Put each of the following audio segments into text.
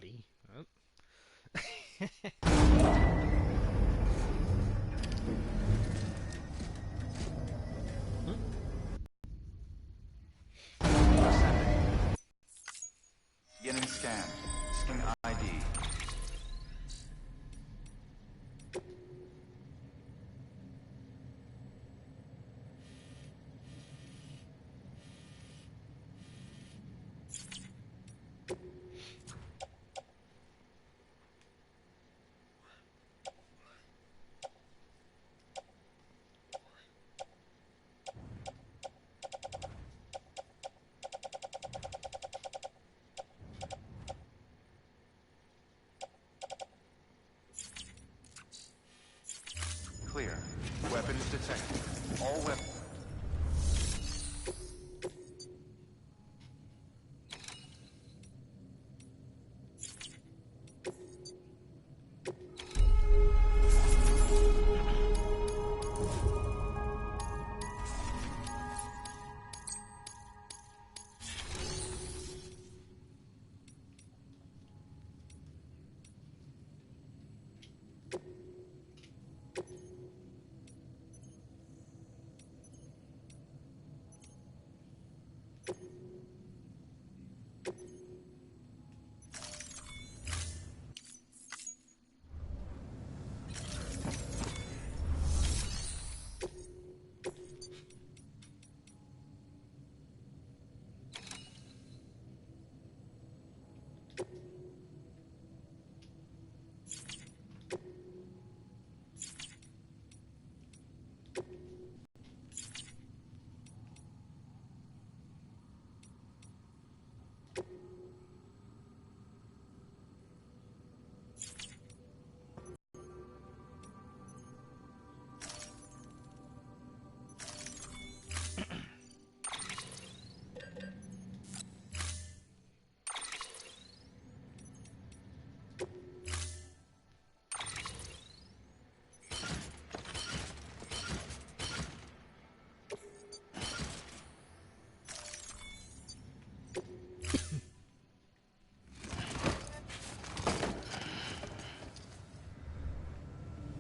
buddy. Oh. Beginning scan. Scan ID. Clear. Weapons detected. All weapons.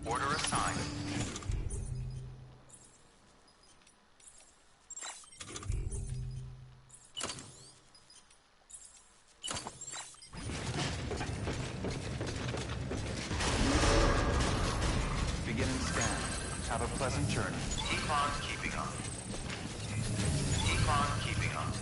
Order assigned. Beginning scan. Have a pleasant journey. Keep on keeping on. Keep on keeping on.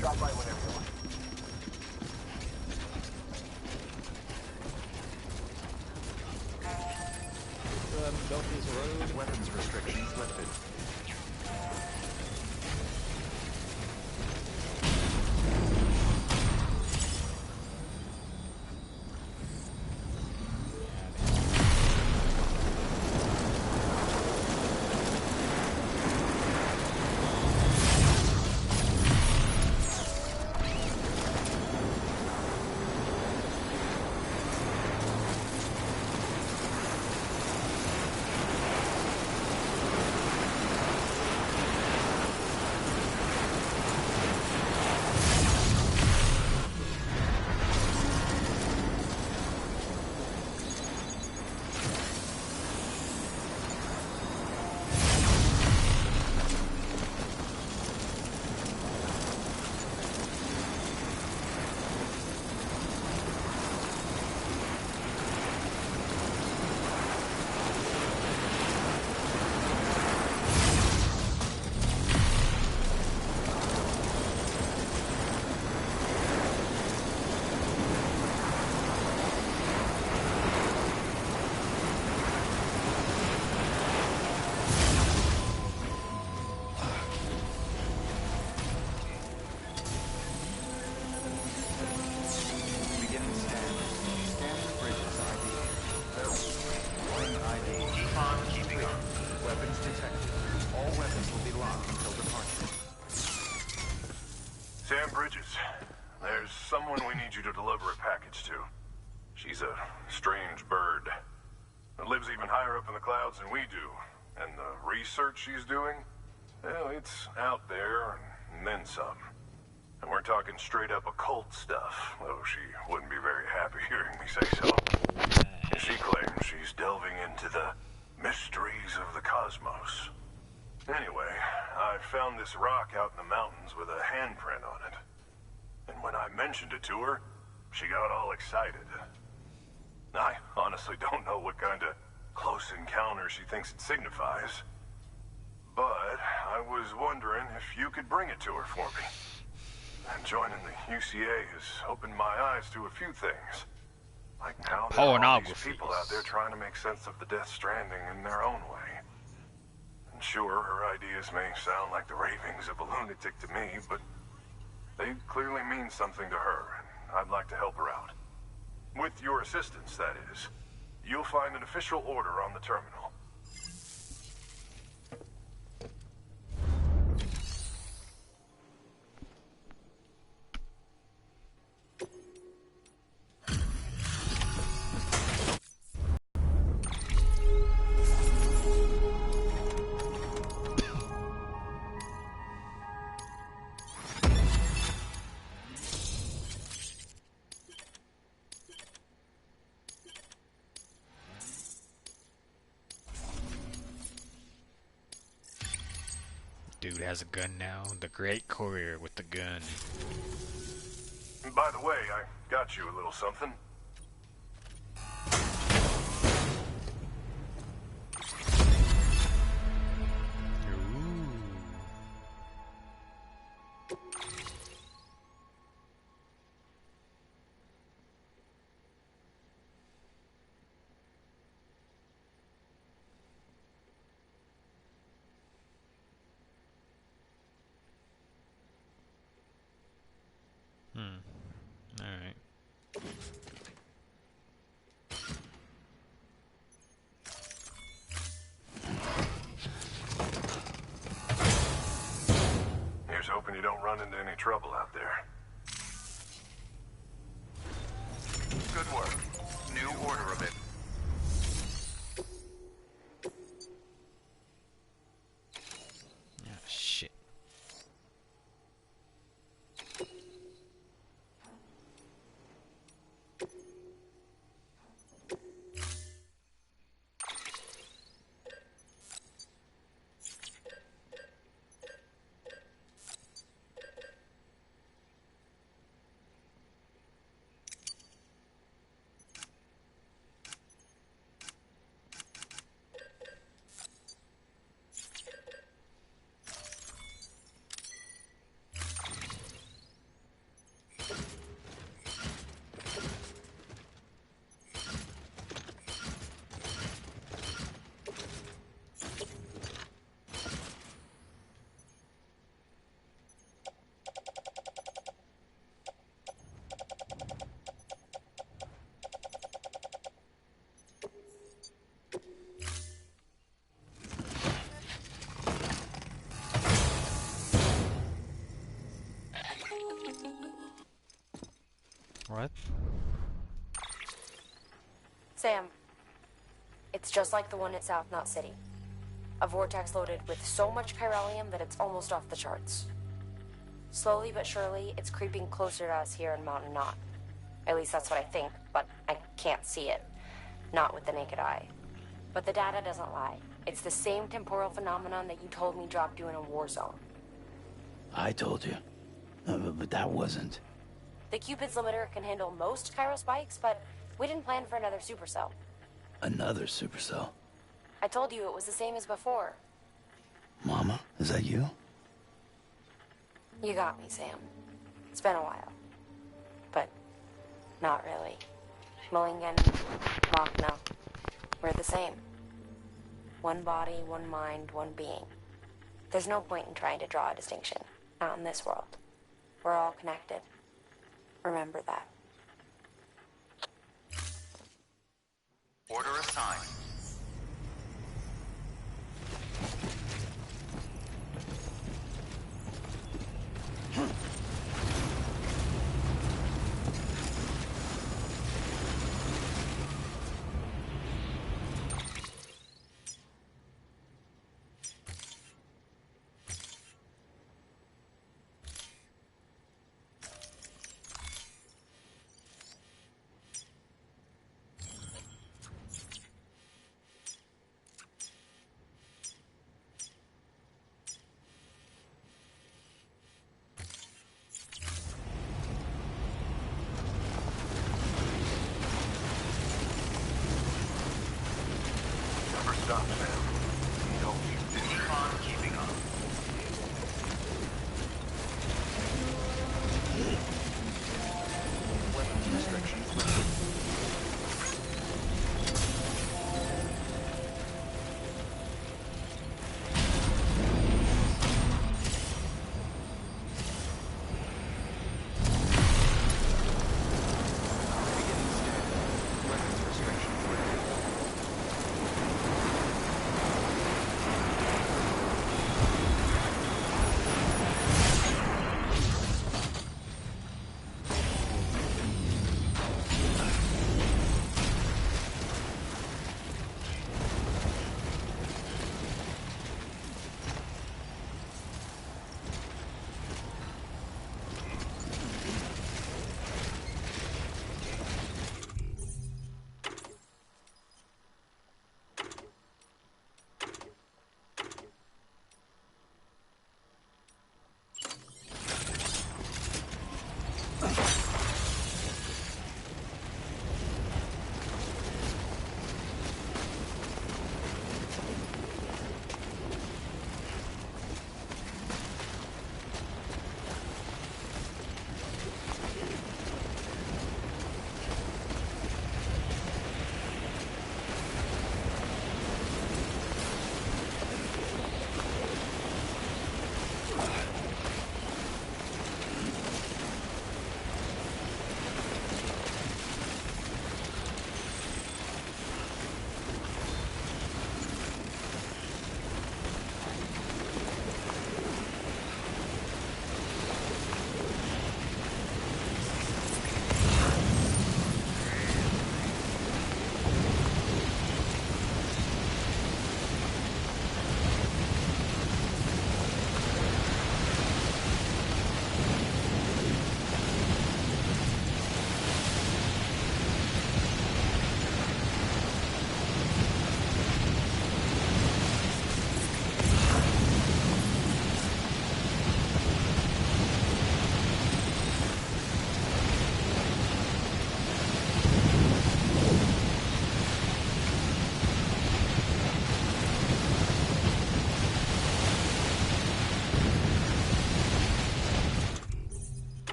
Drop by whenever you want. Belton's Road. Weapons restrictions lifted. Sam Bridges, there's someone we need you to deliver a package to. She's a strange bird. clouds than we do. And the research she's doing, well, it's out there and then some. And we're talking straight up occult stuff, though she wouldn't be very happy hearing me say so. And she claims she's delving into the mysteries of the cosmos. Anyway, I found this rock out in the mountains with a handprint on it. And when I mentioned it to her, she got all excited. I honestly don't know what kind of close encounter she thinks it signifies. But I was wondering if you could bring it to her for me. And joining the UCA has opened my eyes to a few things. Like how there are all these people out there trying to make sense of the Death Stranding in their own way. And sure, her ideas may sound like the ravings of a lunatic to me, but they clearly mean something to her, and I'd like to help her out. With your assistance, that is. You'll find an official order on the terminal. Dude has a gun now. The great courier with the gun. And by the way, I got you a little something. Alright. Here's hoping you don't run into any trouble out there. Good work. New order of it. Ah, shit. What? Sam, it's just like the one at South Knot City. A vortex loaded with so much chiralium that it's almost off the charts. Slowly but surely, it's creeping closer to us here in Mountain Knot. At least that's what I think, but I can't see it. Not with the naked eye. But the data doesn't lie. It's the same temporal phenomenon that you told me dropped you in a war zone. I told you. But that wasn't. The Cupid's limiter can handle most chiral spikes, but we didn't plan for another supercell. Another supercell? I told you it was the same as before. Mama, is that you? You got me, Sam. It's been a while. But not really. Mulligan, Machna, we're the same. One body, one mind, one being. There's no point in trying to draw a distinction. Not in this world. We're all connected. Remember that. Order assigned.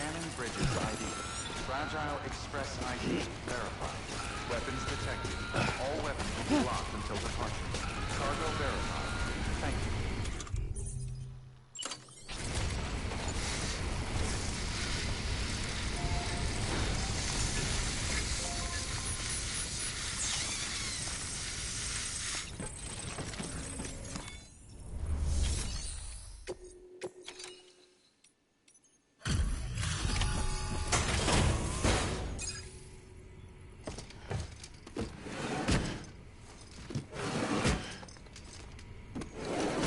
Scanning Bridges ID. Fragile Express ID verified. Weapons detected. All weapons will be locked until departure. Cargo verified. Thank you.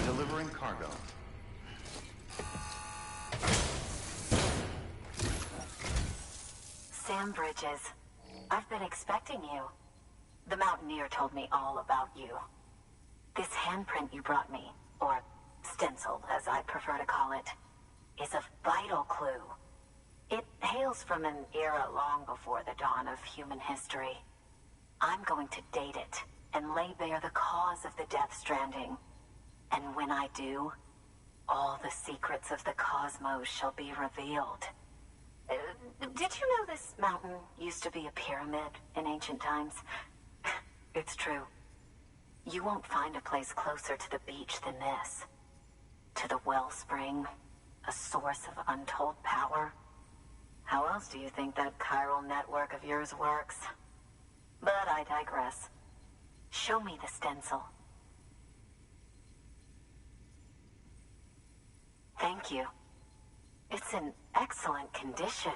Delivering cargo. Sam Bridges, I've been expecting you. The Mountaineer told me all about you. This handprint you brought me, or stencil as I prefer to call it, is a vital clue. It hails from an era long before the dawn of human history. I'm going to date it and lay bare the cause of the Death Stranding. And when I do, all the secrets of the cosmos shall be revealed. Did you know this mountain used to be a pyramid in ancient times? It's true. You won't find a place closer to the beach than this. To the wellspring, a source of untold power. How else do you think that chiral network of yours works? But I digress. Show me the stencil. Thank you. It's in excellent condition.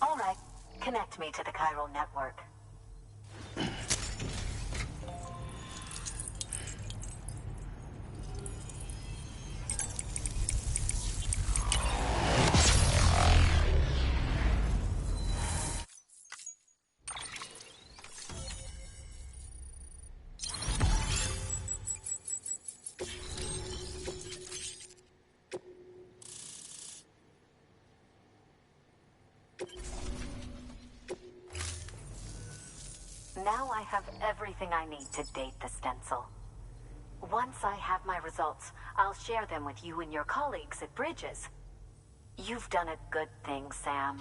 All right, connect me to the chiral network. Now I have everything I need to date the stencil. Once I have my results, I'll share them with you and your colleagues at Bridges. You've done a good thing, Sam.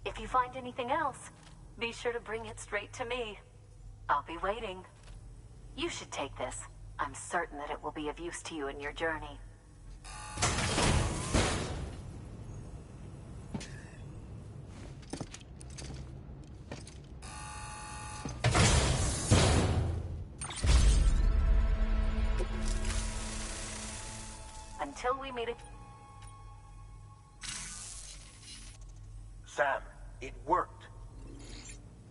If you find anything else, be sure to bring it straight to me. I'll be waiting. You should take this. I'm certain that it will be of use to you in your journey. Until we meet again. Sam, it worked.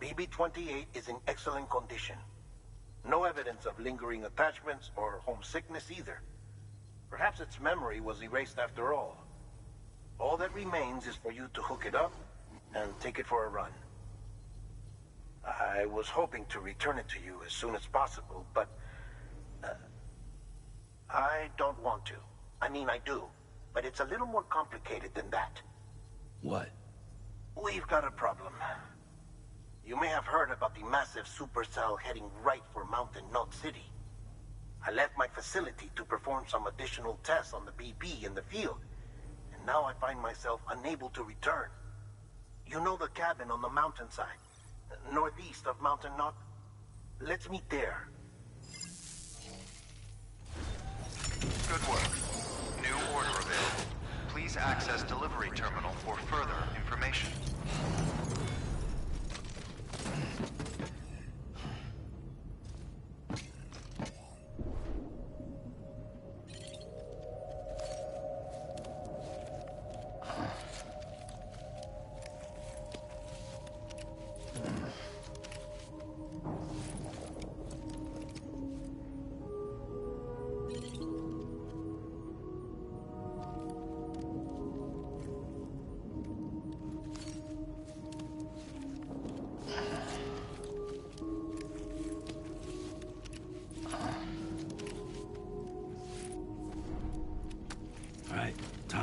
BB-28 is in excellent condition. No evidence of lingering attachments or homesickness either. Perhaps its memory was erased after all. All that remains is for you to hook it up and take it for a run. I was hoping to return it to you as soon as possible, but I don't want to. I mean, I do, but it's a little more complicated than that. What? We've got a problem. You may have heard about the massive supercell heading right for Mountain Knot City. I left my facility to perform some additional tests on the BB in the field, and now I find myself unable to return. You know the cabin on the mountainside, northeast of Mountain Knot? Let's meet there. Good work. New order available. Please access delivery terminal for further information.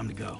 Time to go.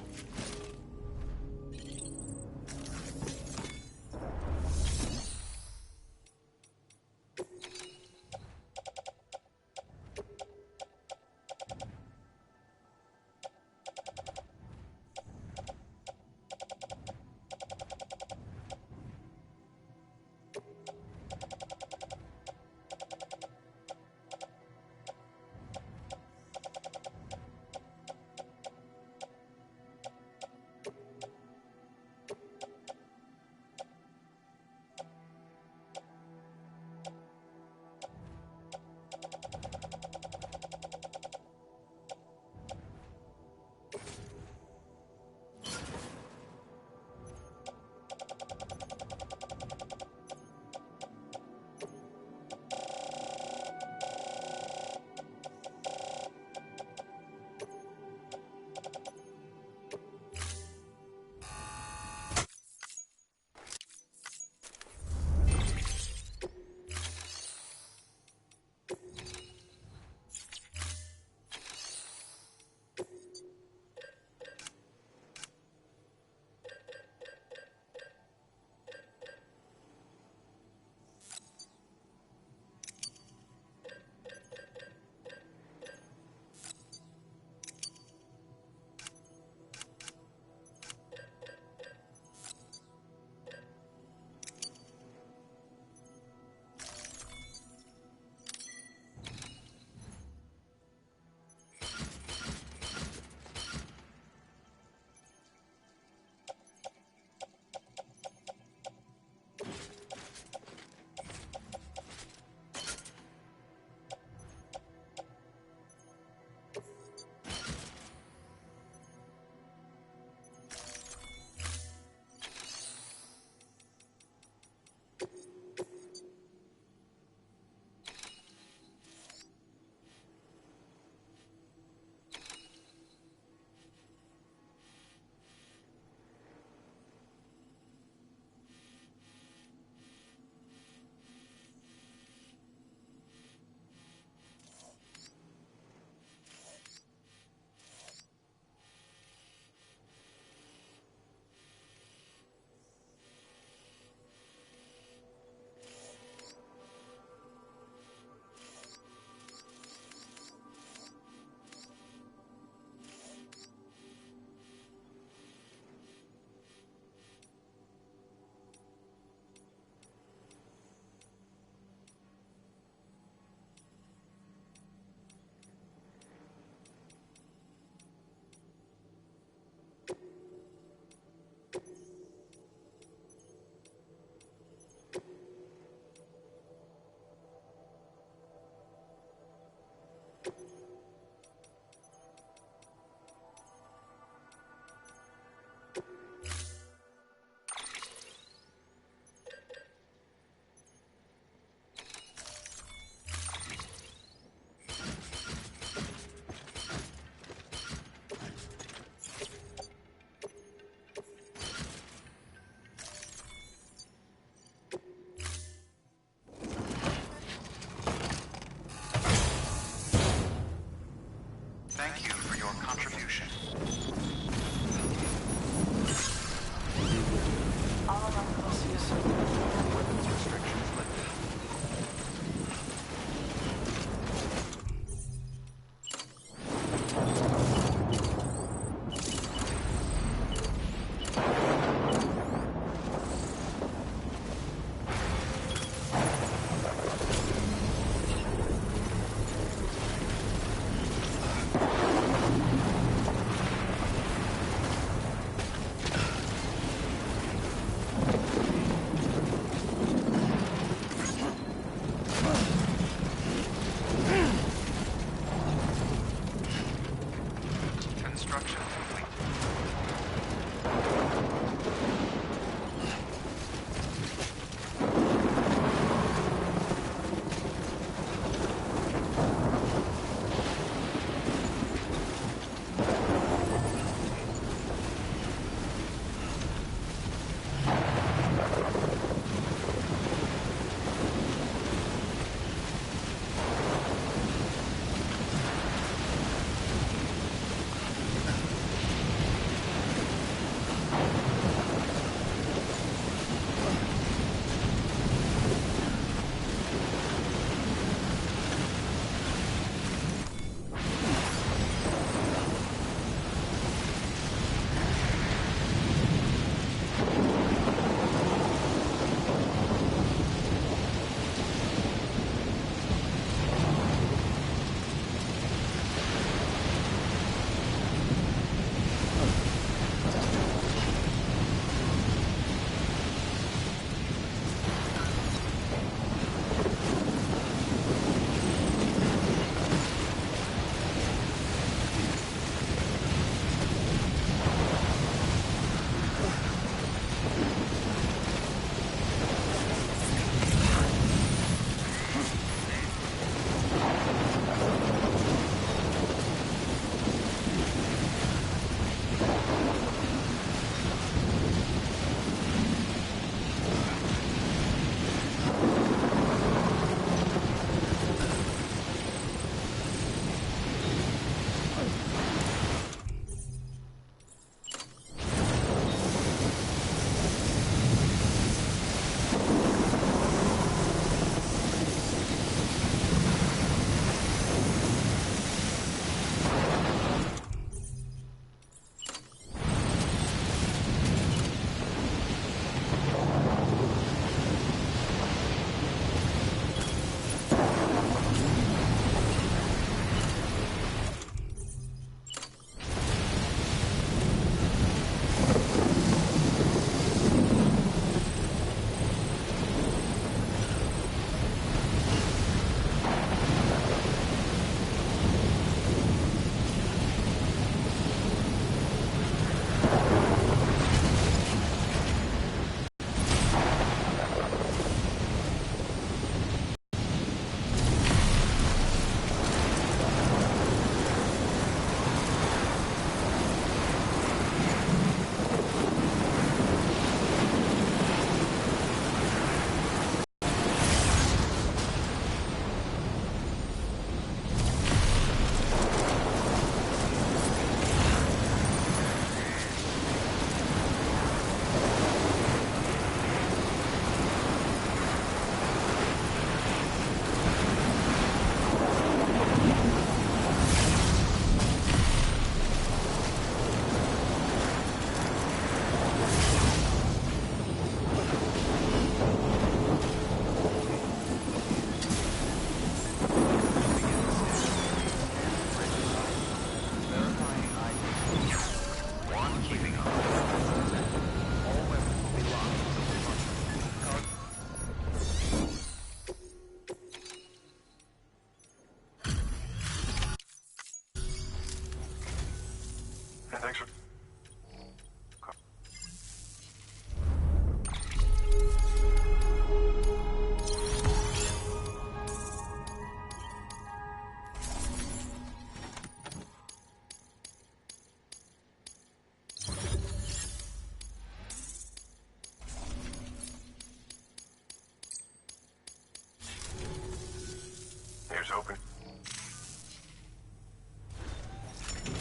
Here's hoping.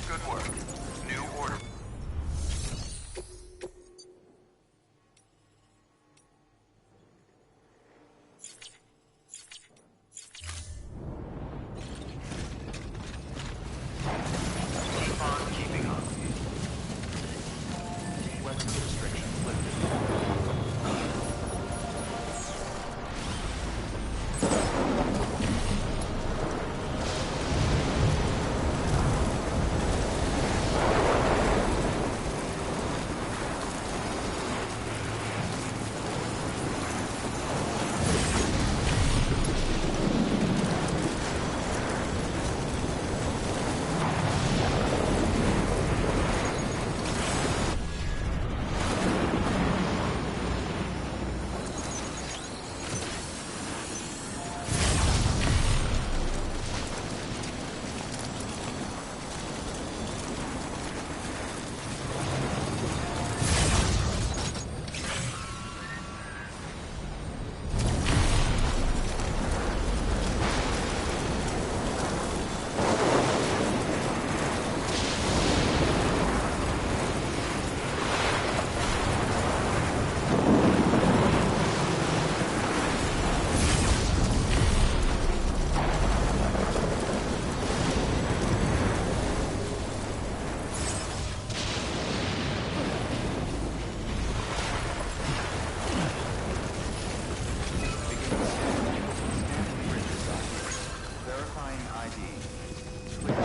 Good work. New order. Keep on keeping on. Weapons restrictions lifted. Verifying ID. Clear.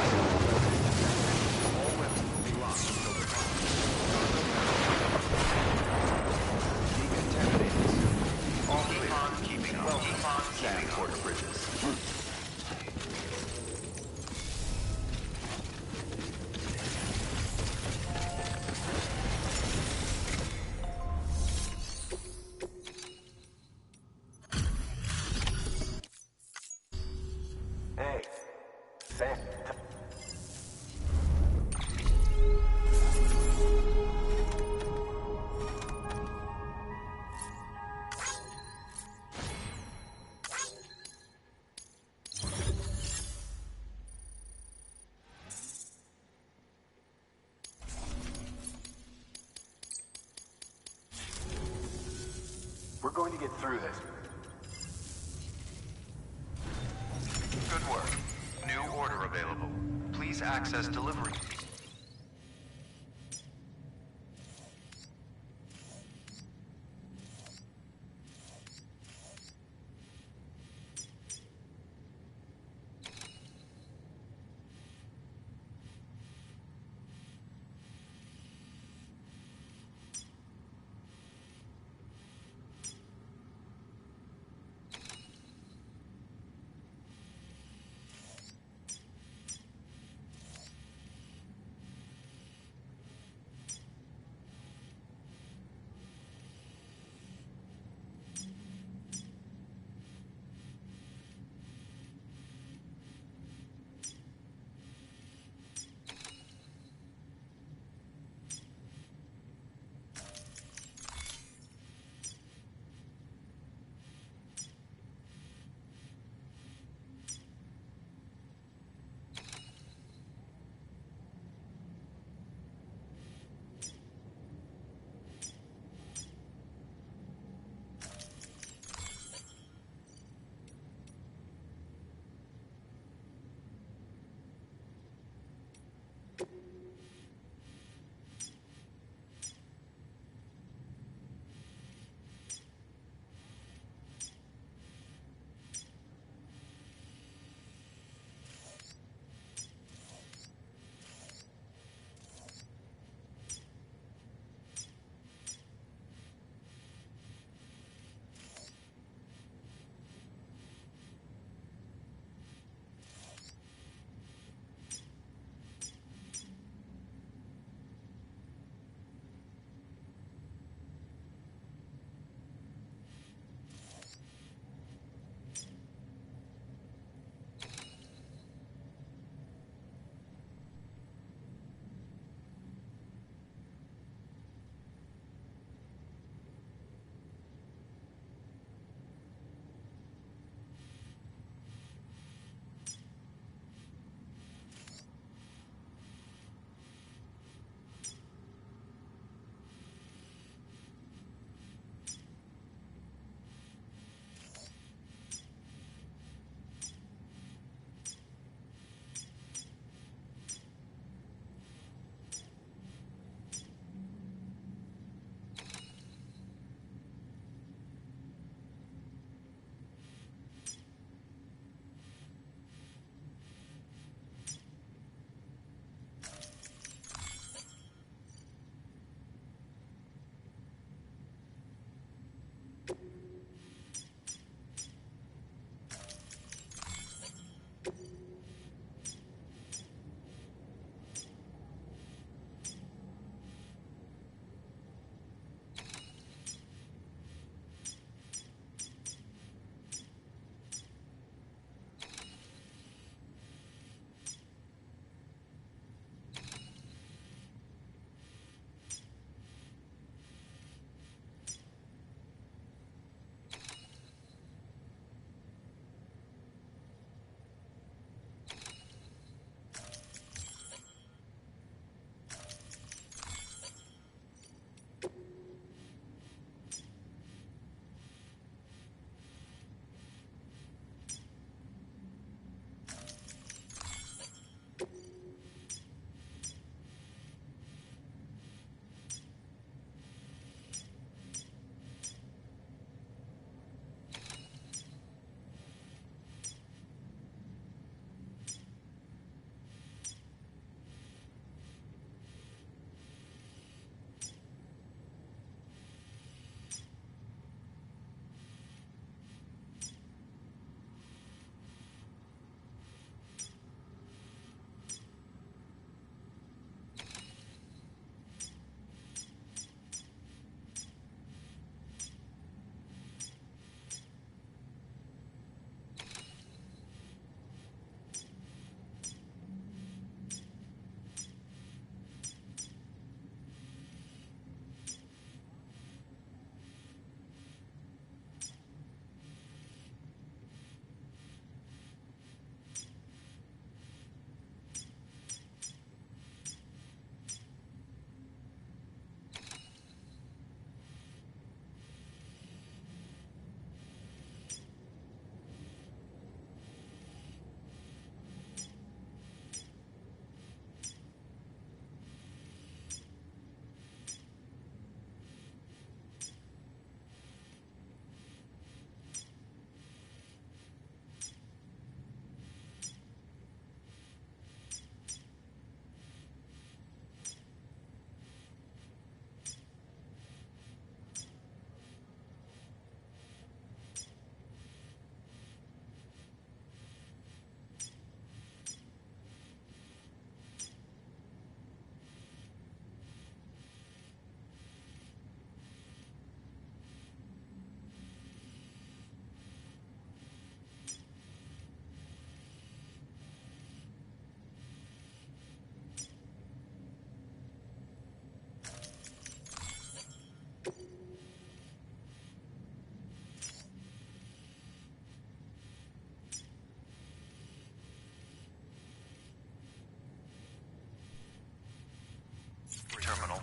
All weapons will be locked until departure. Decontaminated. All clear. Keeping on. Welcome. Sand Porter Bridges. Hey, Sam. We're going to get through this. Good work. New order available. Please access delivery.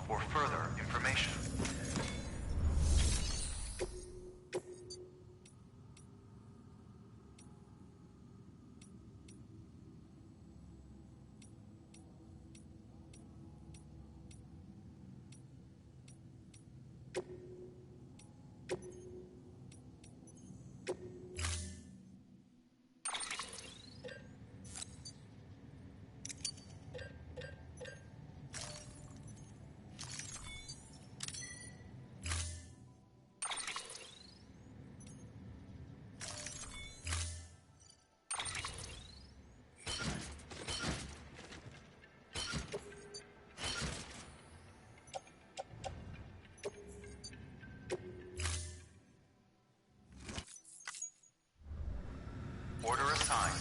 for further information. Order assigned.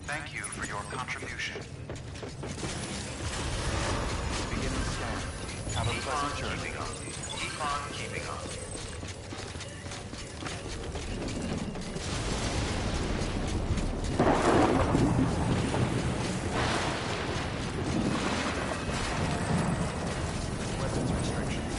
Thank you for your contribution. Beginning scan. Have a pleasant journey. Keep on keeping on. Weapons restrictions.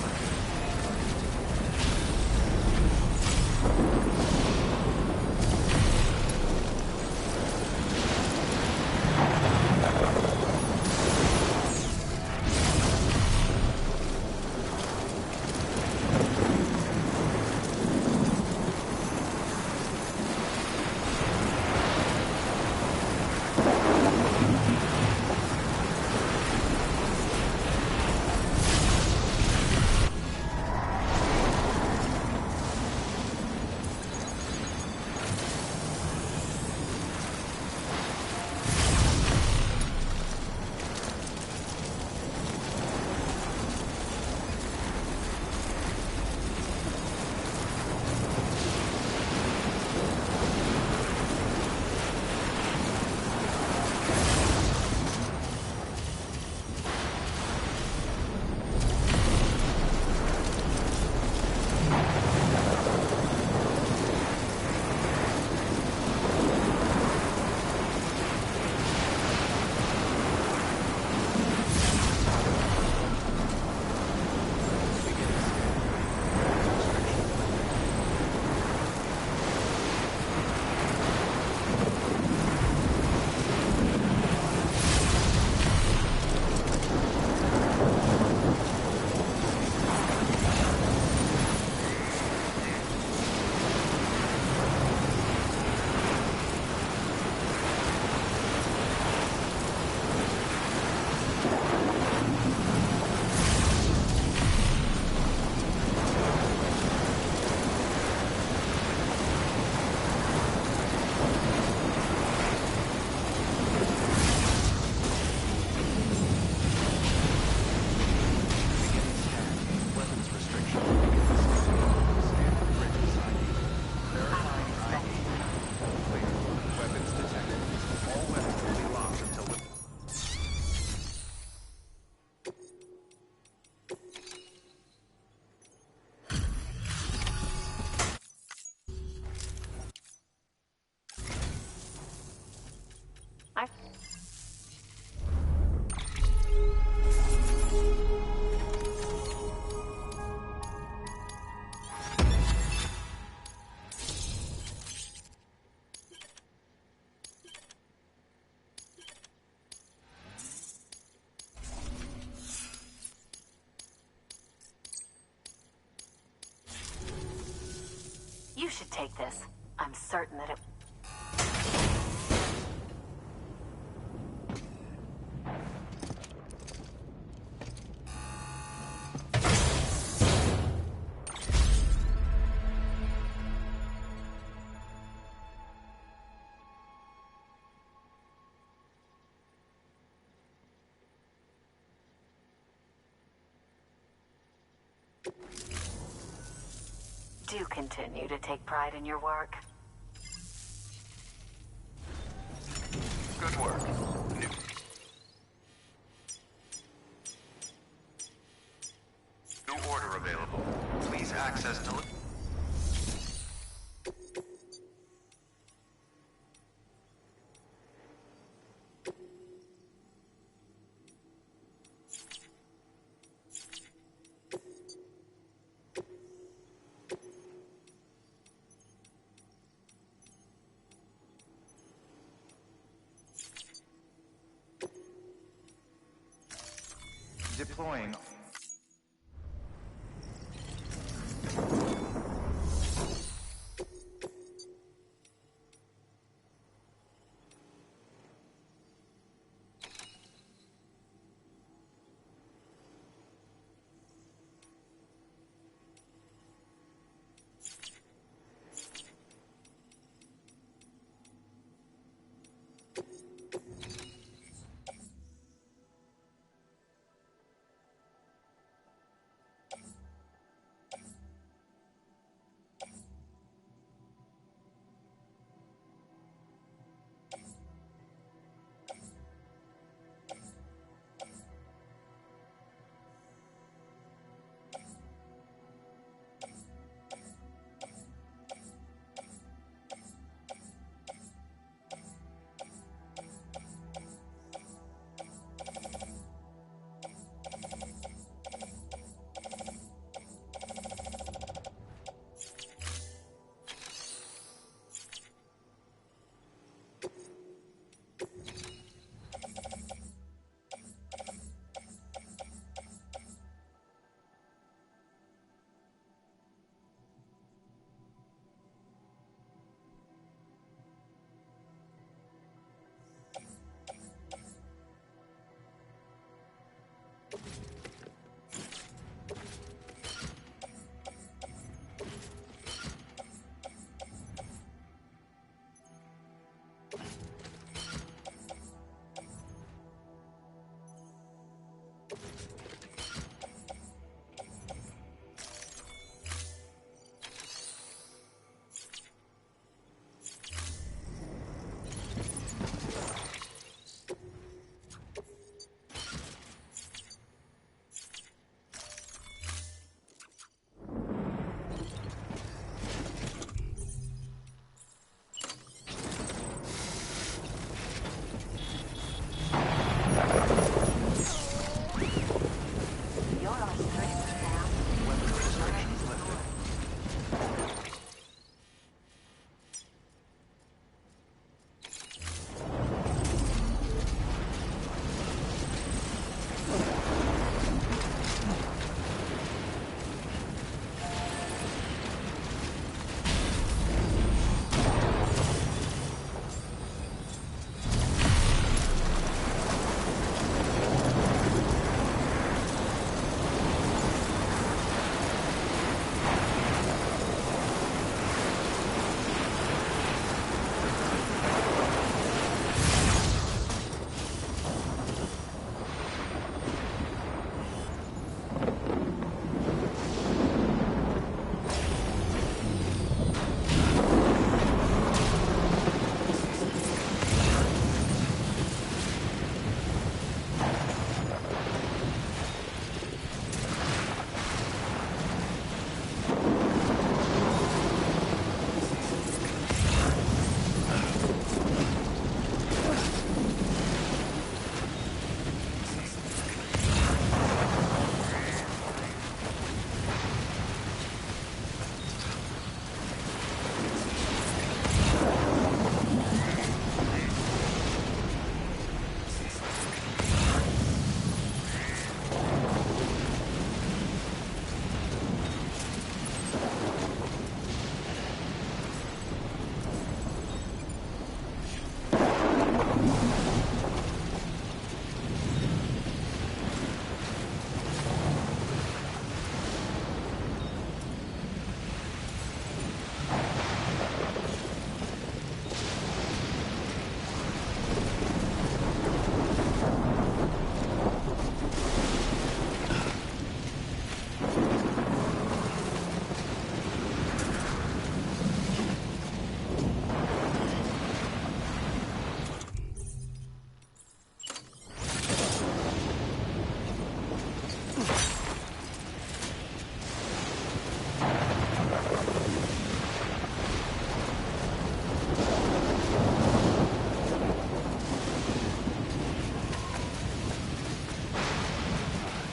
should take this. I'm certain that it... Do continue to take pride in your work. Good work. New order available. Please access deploying.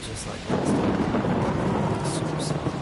Just like last time. Supercell.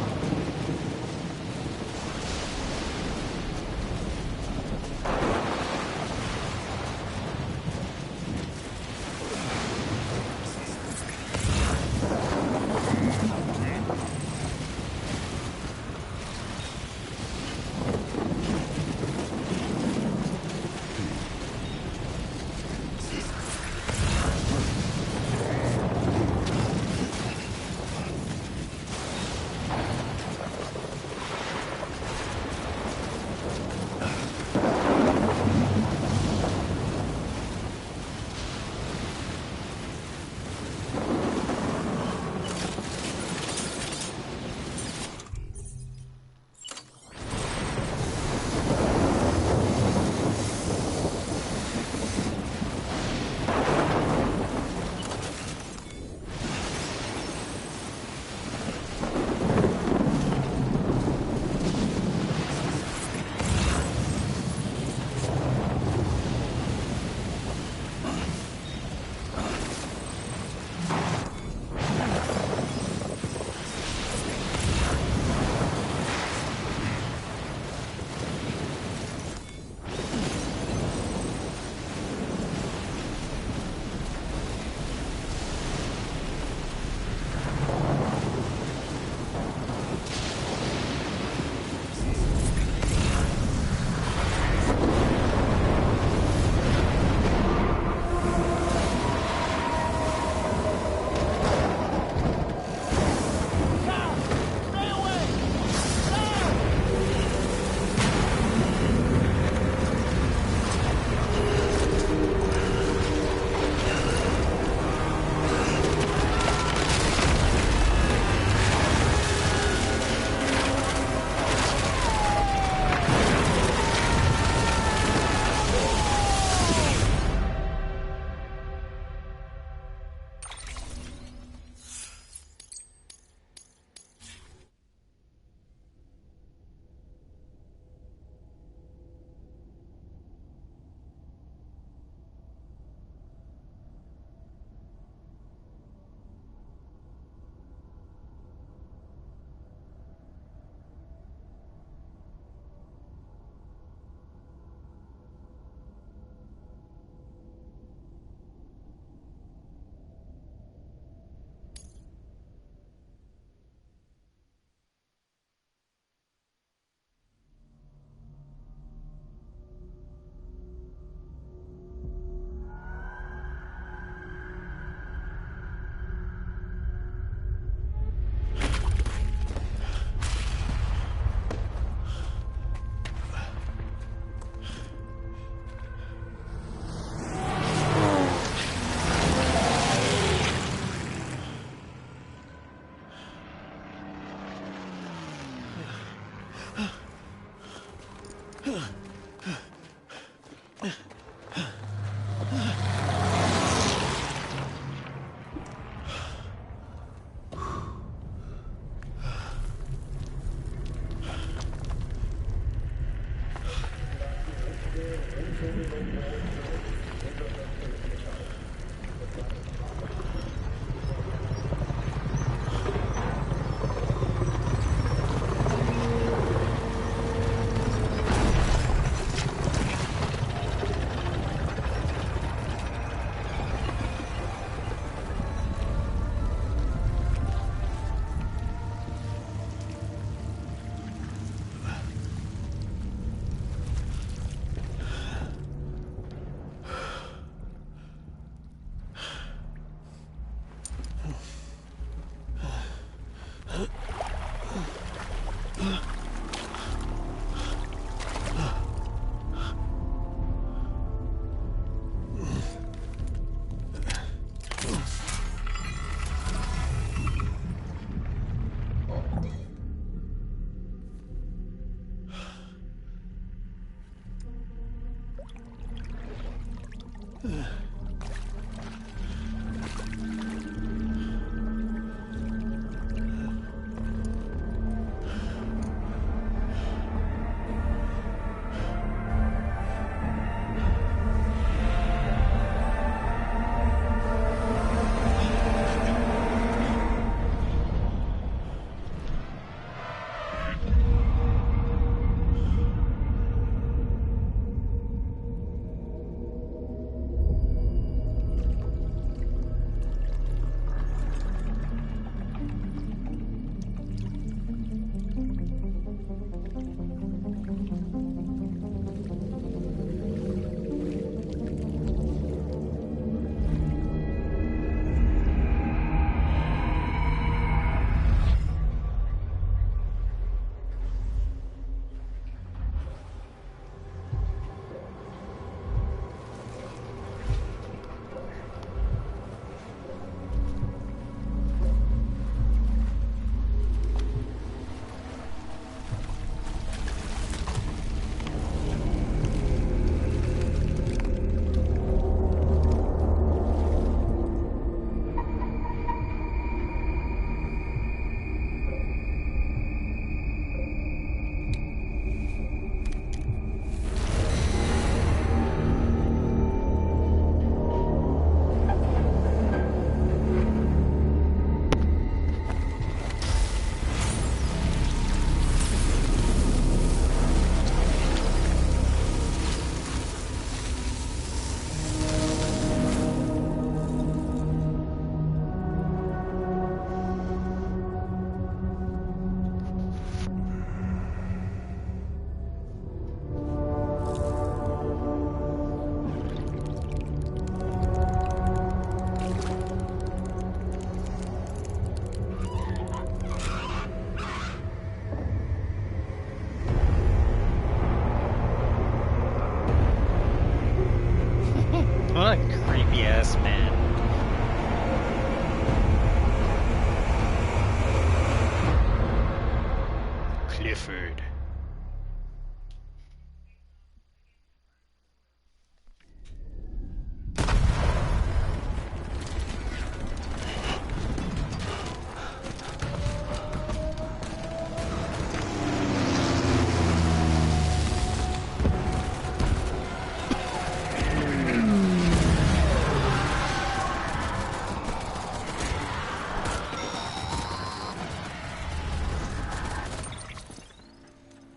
Clifford.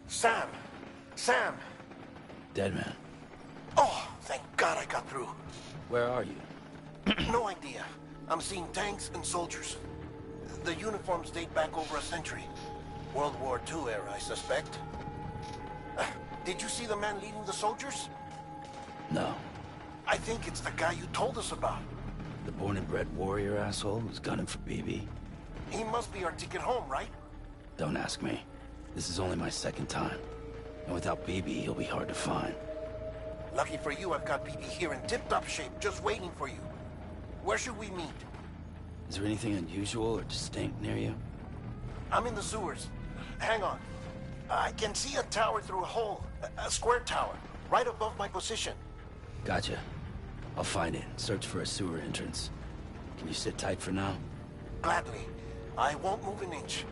Sam! Sam! Dead man. Oh, thank God I got through. Where are you? No idea. I'm seeing tanks and soldiers. The uniforms date back over a century. World War II era, I suspect. Did you see the man leading the soldiers? No. I think it's the guy you told us about. The born and bred warrior asshole who's gunning for BB? He must be our ticket home, right? Don't ask me. This is only my second time. And without BB, he'll be hard to find. Lucky for you, I've got BB here in tip-top shape, just waiting for you. Where should we meet? Is there anything unusual or distinct near you? I'm in the sewers. Hang on. I can see a tower through a hole. A square tower, right above my position. Gotcha. I'll find it. Search for a sewer entrance. Can you sit tight for now? Gladly. I won't move an inch.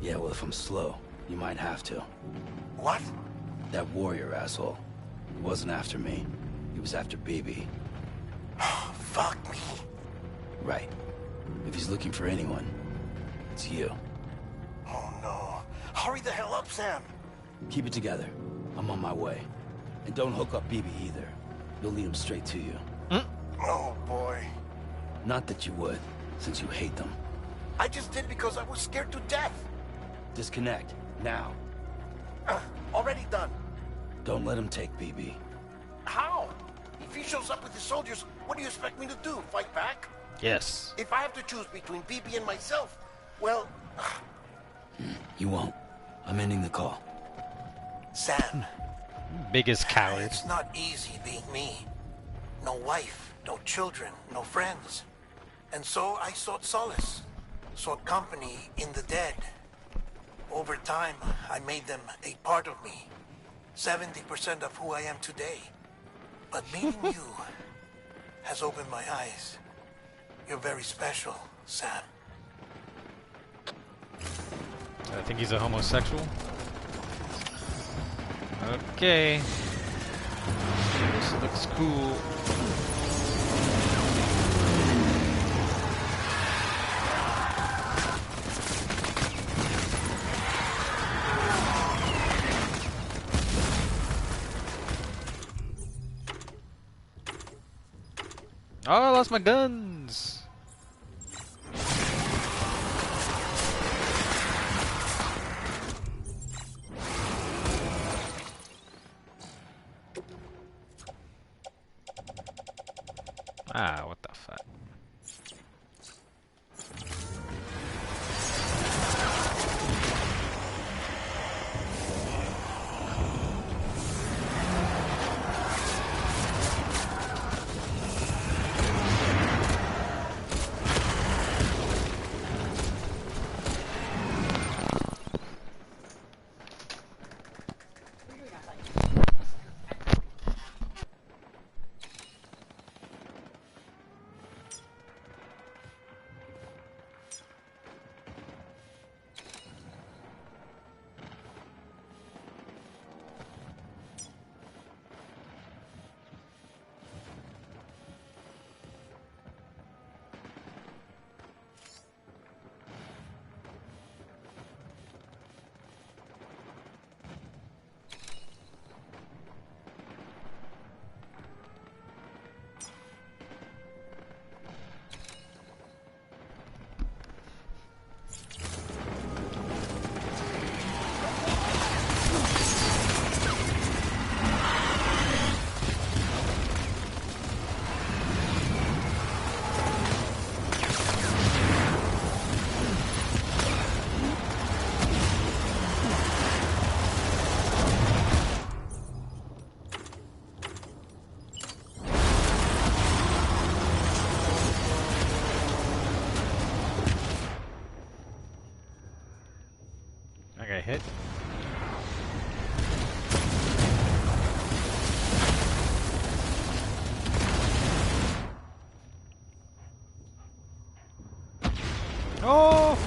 Yeah, well, if I'm slow, you might have to. What? That warrior asshole. He wasn't after me. He was after BB. Fuck me. Right. If he's looking for anyone, it's you. Oh no. Hurry the hell up, Sam. Keep it together. I'm on my way. And don't hook up BB either. You'll lead him straight to you. Oh boy. Not that you would, since you hate them. I just did because I was scared to death. Disconnect, now. Already done. Don't let him take BB. How? If he shows up with his soldiers, what do you expect me to do? Fight back? Yes. If I have to choose between BB and myself, well... You won't. I'm ending the call. Sam. Biggest coward. It's not easy being me. No wife, no children, no friends. And so I sought solace. Sought company in the dead. Over time, I made them a part of me. 70% of who I am today. But meeting you has opened my eyes. You're very special, Sam. I think he's a homosexual. Okay. This looks cool. Oh, I lost my guns. Ah, what the fuck? I hit? Oh!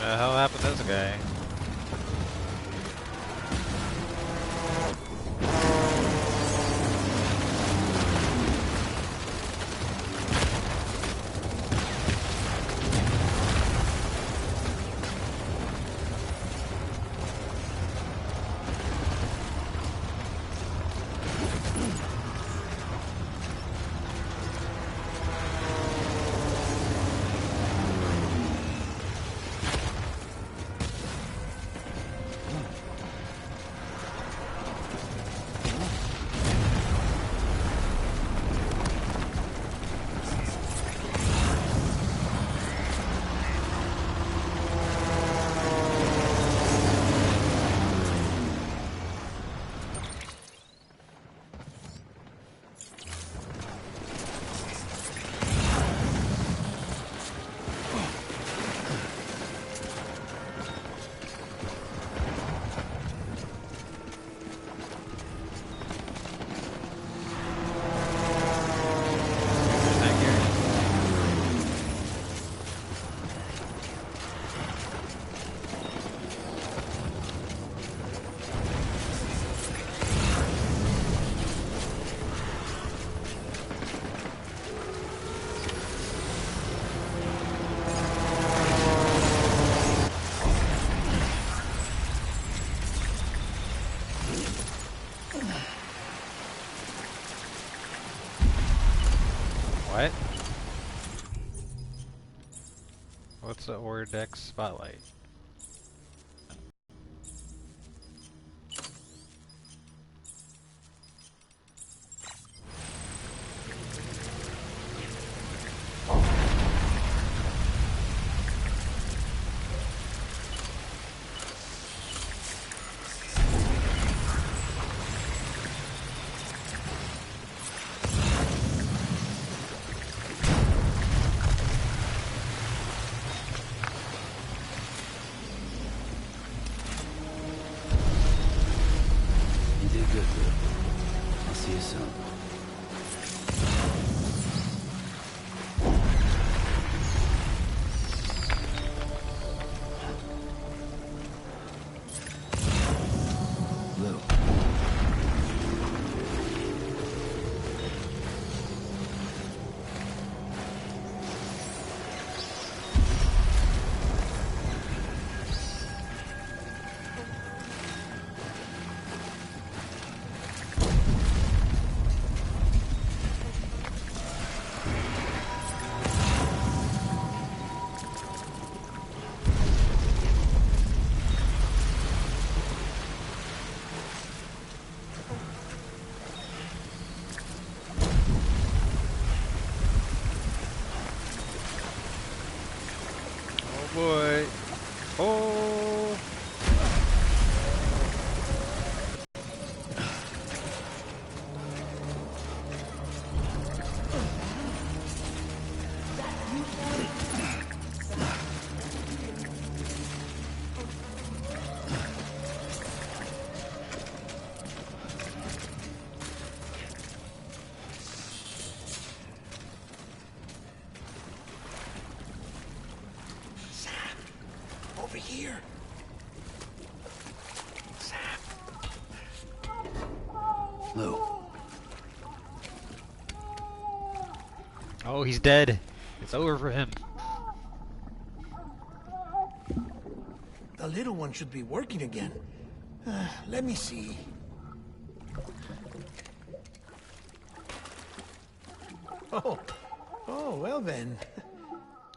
The hell happened to this guy? What? What's the Ordex spotlight? You did good, Lou. I'll see you soon. Lou. Oh boy. Oh. Over here. Lou. Oh, he's dead. It's over for him. The little one should be working again. Let me see. Oh. Oh, well then.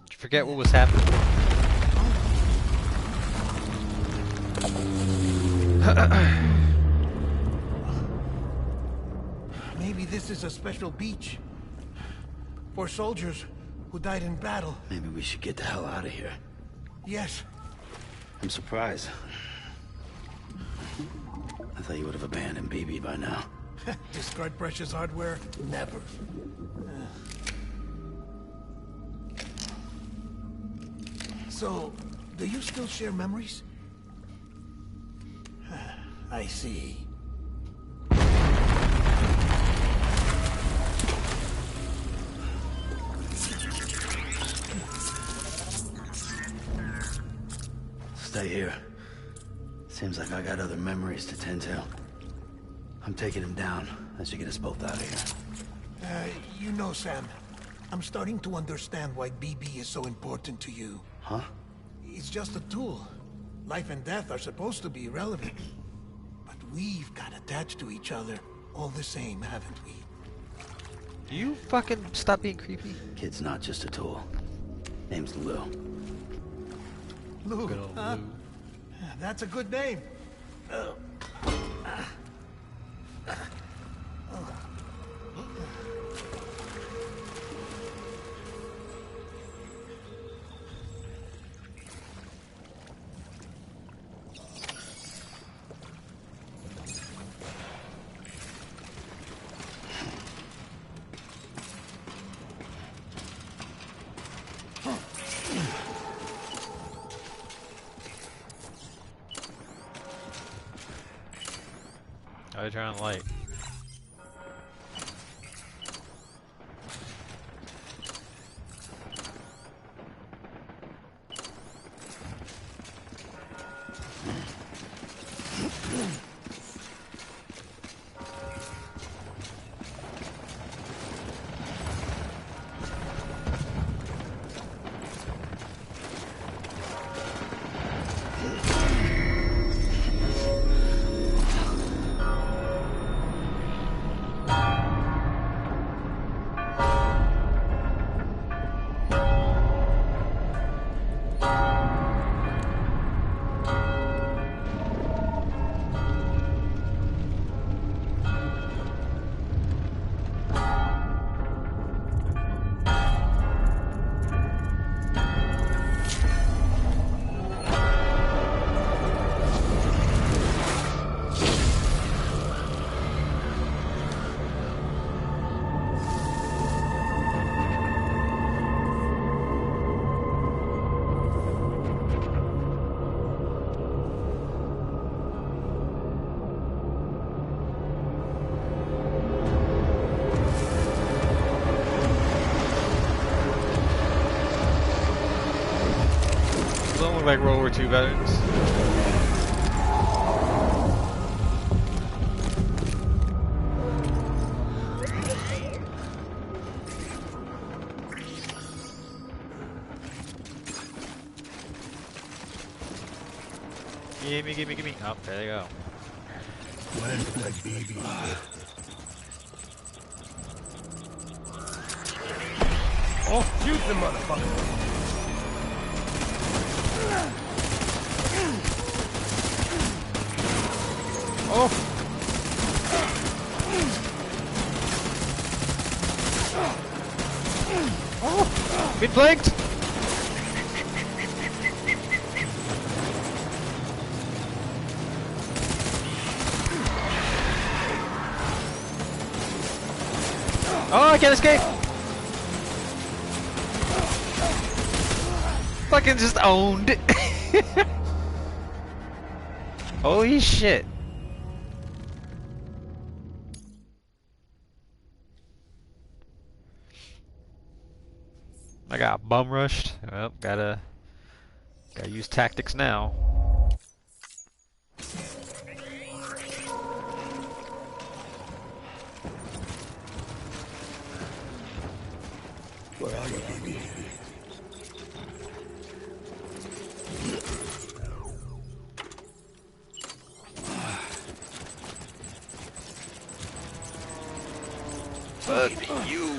Did you forget what was happening? Maybe this is a special beach. For soldiers who died in battle. Maybe we should get the hell out of here. Yes. I'm surprised. I thought you would have abandoned BB by now. Discard precious hardware? Never. So, do you still share memories? I see. Stay here. Seems like I got other memories to tend to. I'm taking him down. That should get us both out of here. You know, Sam, I'm starting to understand why BB is so important to you. Huh? It's just a tool. Life and death are supposed to be irrelevant. But we've got attached to each other all the same, haven't we? You fucking stop being creepy. Kid's not just a tool. Name's Lou. Lou, Good old huh? Lou. That's a good name. I turn on the light. Don't look like World War II veterans. Gimme. Oh, there you go. Where's my baby? Oh, shoot the motherfucker! Oh! Oh! Been flanked! Oh, I can't escape! Fucking just owned. Holy shit. I got bum rushed. Well, gotta use tactics now. Where are you, baby? Fuck you.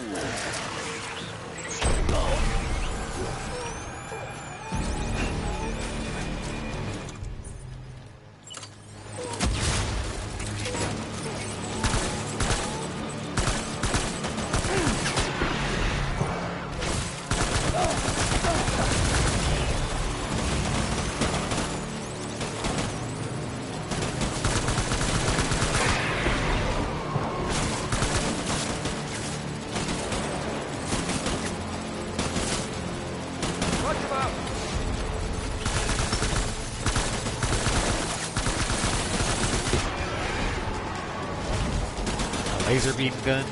Laser beam gun.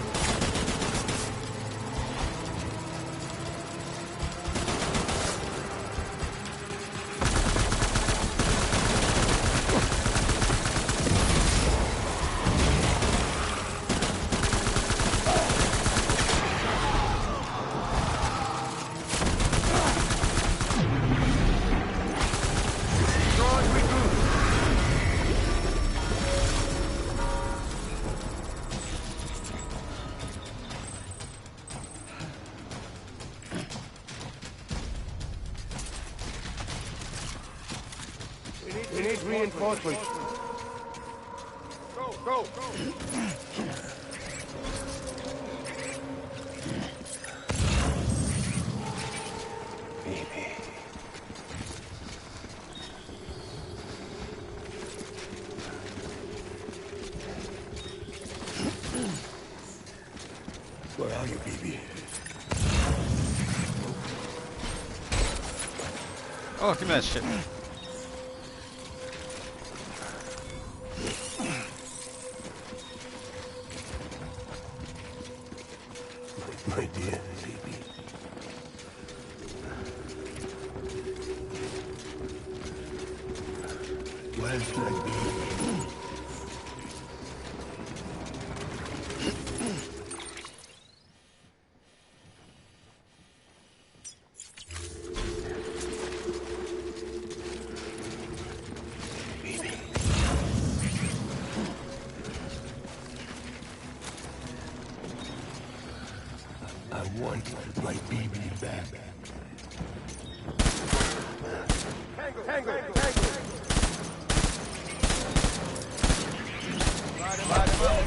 We need reinforcements. Go! Baby. Where are you, baby? Oh, give me that shit. My dear baby. Where's my baby? I want my baby back. Tango! Light him up.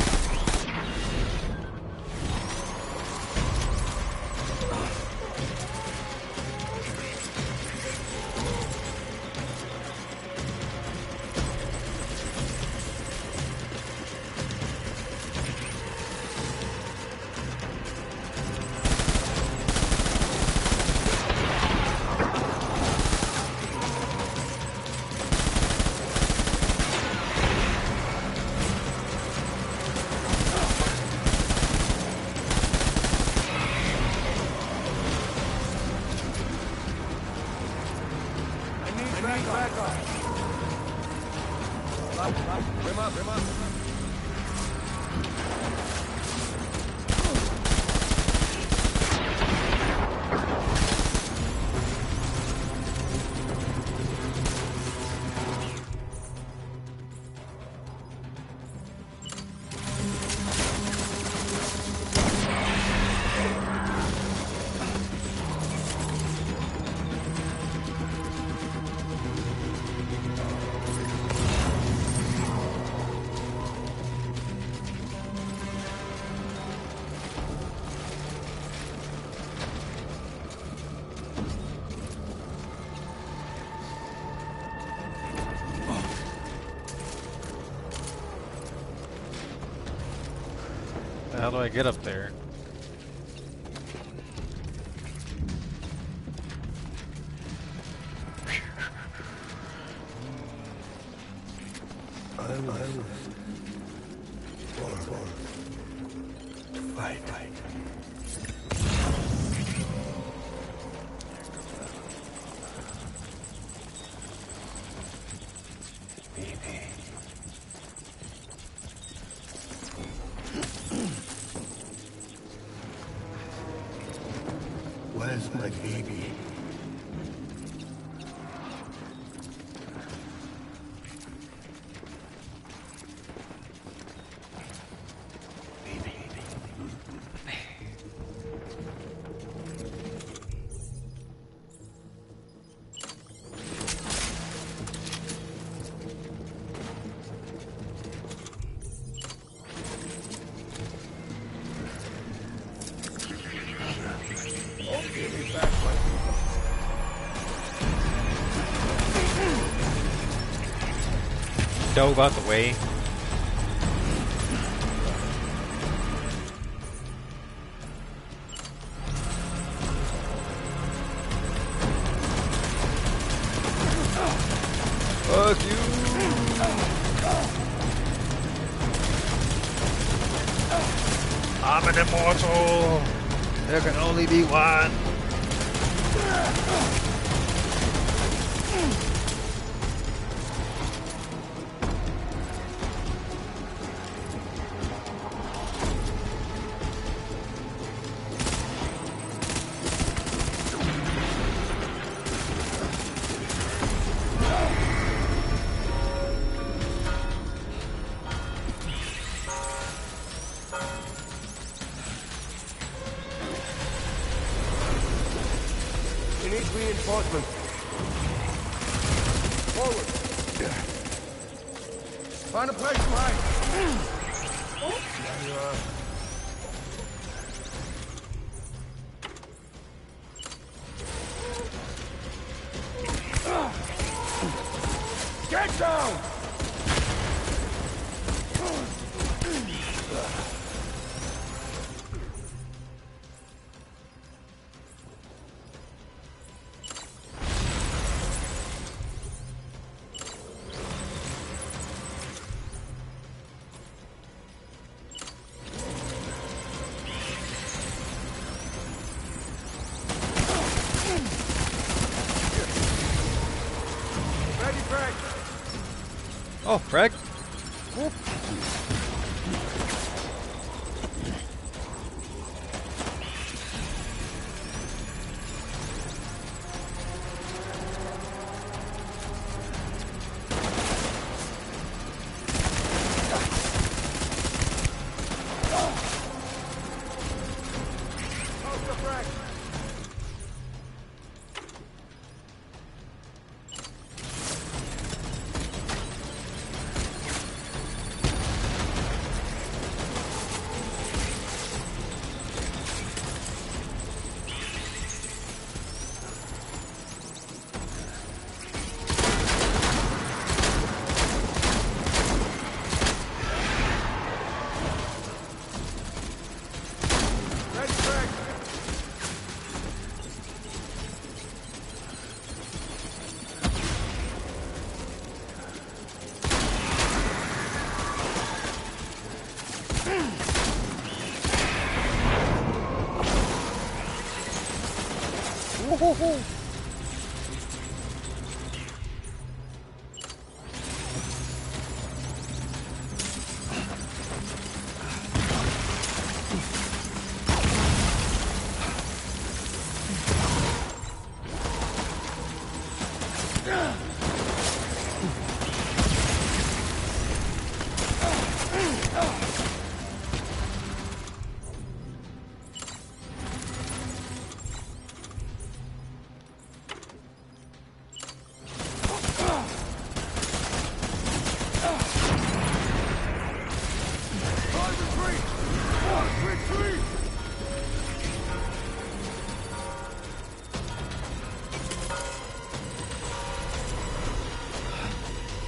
Back up. Rim up. How do I get up there? I was born to fight. Baby. Where's my baby? dove out the way. Fuck you! I'm an immortal! There can only be one! We need reinforcements. Forward. Find a place to hide. There you are. Get down! Ready, Frank. Oh, frag! Post the Frank. Ready, Frank. Retreat!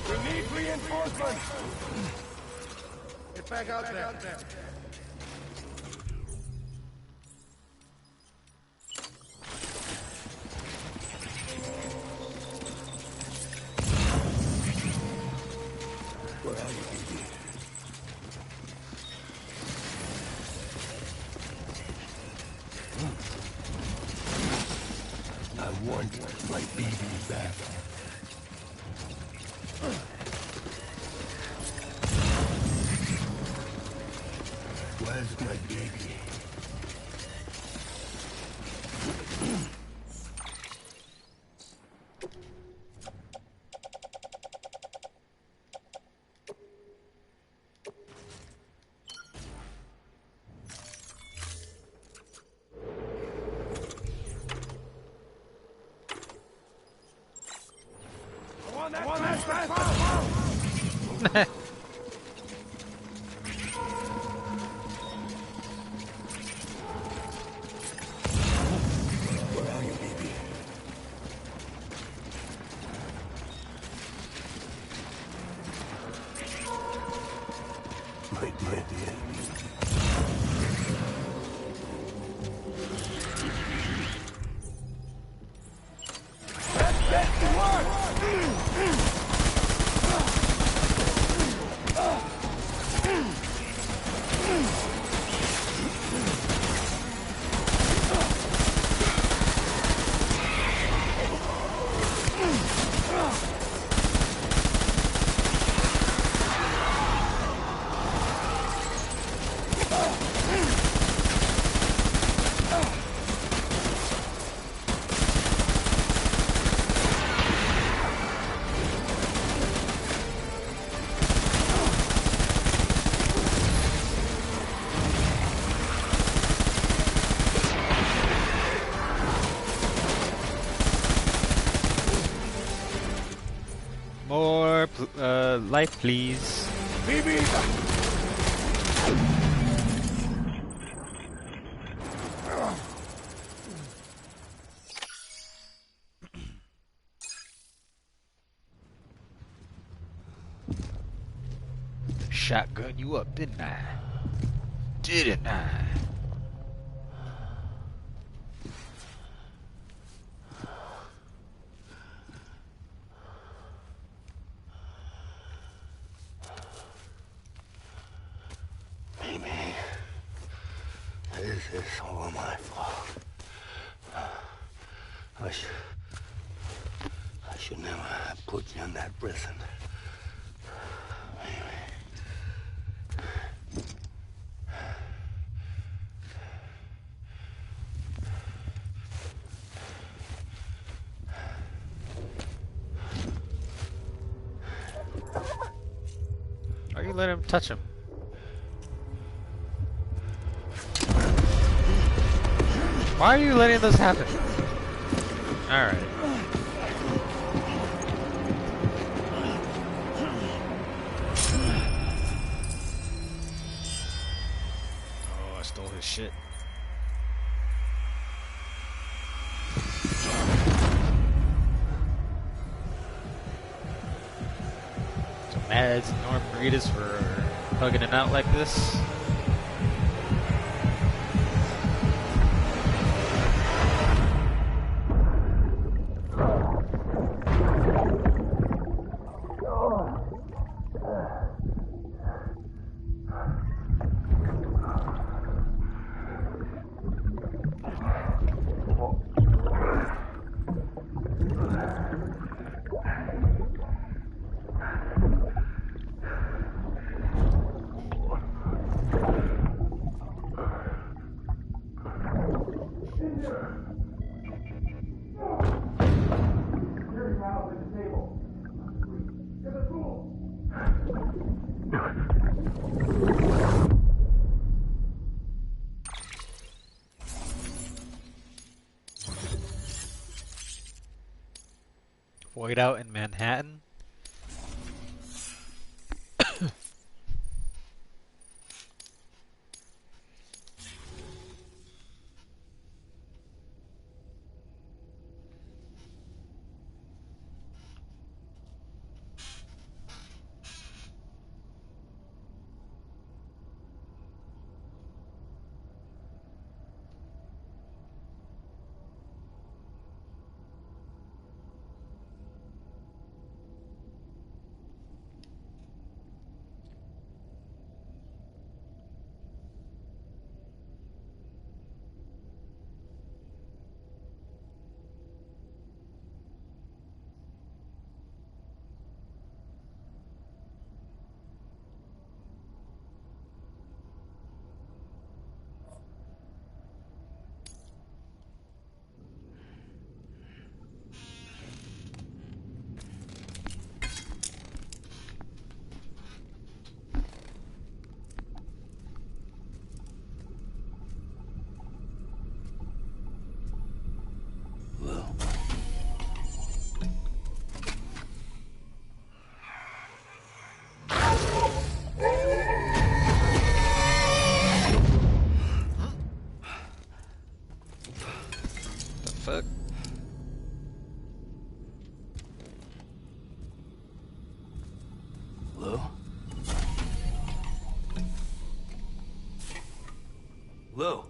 We need reinforcements! Get back out there. Where are you, baby? I want my baby back. Where's my baby? I want that fast. Where are you, baby? might be at the end. More life, please. BB! Shotgun you up, didn't I? Didn't I? Maybe this is all my fault. I should never have put you in that prison. Why are you letting him touch him? Why are you letting this happen? Alright. Oh, I stole his shit. So mad at Norm Reedus for hugging him out like this. Void out in Manhattan. Lou.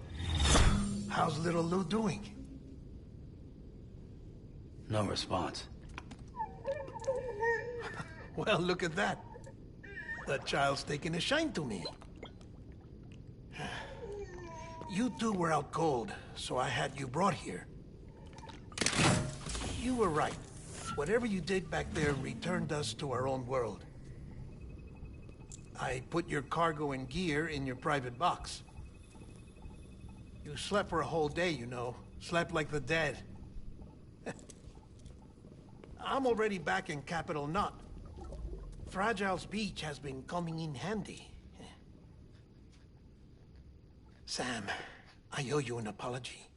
How's little Lou doing? No response. Well, look at that. That child's taking a shine to me. You two were out cold, so I had you brought here. You were right. Whatever you did back there returned us to our own world. I put your cargo and gear in your private box. You slept for a whole day, you know. Slept like the dead. I'm already back in Capital Knot. Fragile's beach has been coming in handy. Sam, I owe you an apology.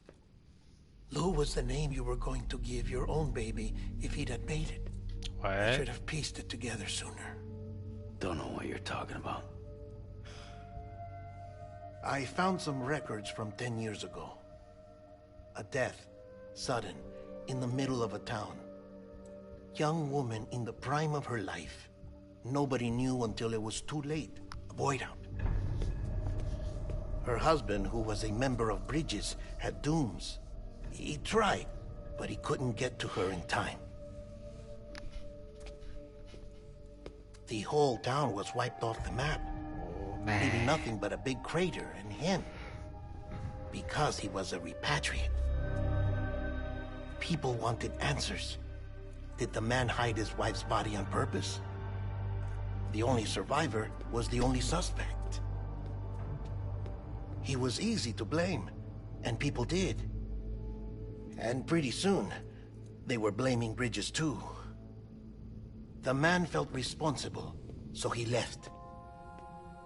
Lou was the name you were going to give your own baby if he'd had made it. What? I should have pieced it together sooner. Don't know what you're talking about. I found some records from 10 years ago. A death, sudden, in the middle of a town. Young woman in the prime of her life. Nobody knew until it was too late. A void out. Her husband, who was a member of Bridges, had dooms. He tried, but he couldn't get to her in time. The whole town was wiped off the map, leaving nothing but a big crater and him. Because he was a repatriate. People wanted answers. Did the man hide his wife's body on purpose? The only survivor was the only suspect. He was easy to blame, and people did. And pretty soon, they were blaming Bridges too. The man felt responsible, so he left.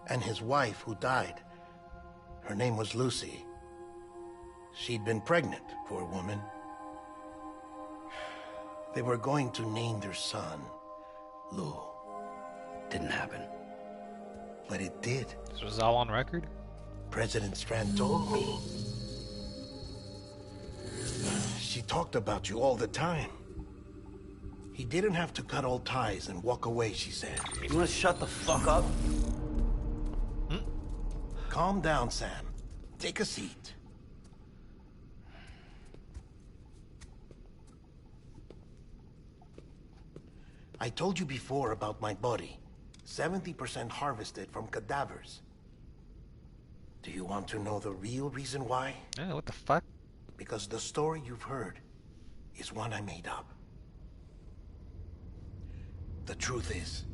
And his wife, who died, her name was Lucy. She'd been pregnant, poor woman. They were going to name their son Lou. Didn't happen. But it did. This was all on record? President Strand told me. She talked about you all the time. He didn't have to cut all ties and walk away, she said. You wanna shut the fuck up? Calm down, Sam. Take a seat. I told you before about my body. 70% harvested from cadavers. Do you want to know the real reason why? Yeah, what the fuck? Because the story you've heard is one I made up. The truth is,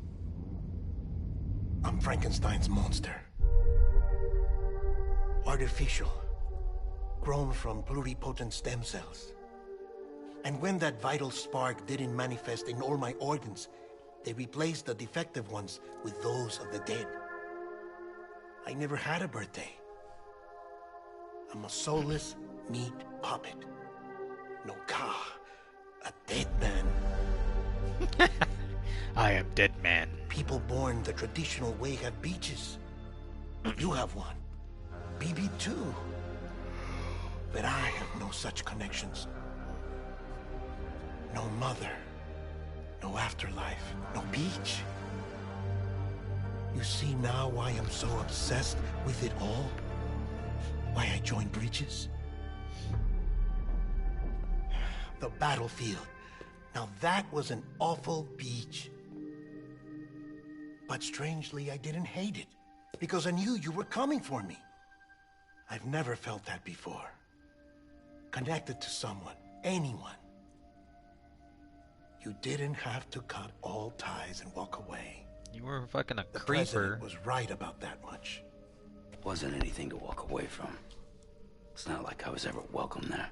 I'm Frankenstein's monster. Artificial. Grown from pluripotent stem cells. And when that vital spark didn't manifest in all my organs, they replaced the defective ones with those of the dead. I never had a birthday. I'm a soulless meat puppet. No ka, a dead man. I am dead man. People born the traditional way have beaches. You have one. BB too. But I have no such connections. No mother. No afterlife. No beach. You see now why I'm so obsessed with it all? Why I joined Bridges? The battlefield. Now that was an awful beach. But strangely, I didn't hate it. Because I knew you were coming for me. I've never felt that before. Connected to someone. Anyone. You didn't have to cut all ties and walk away. You were fucking a The creeper. president was right about that much. Wasn't anything to walk away from. It's not like I was ever welcome there.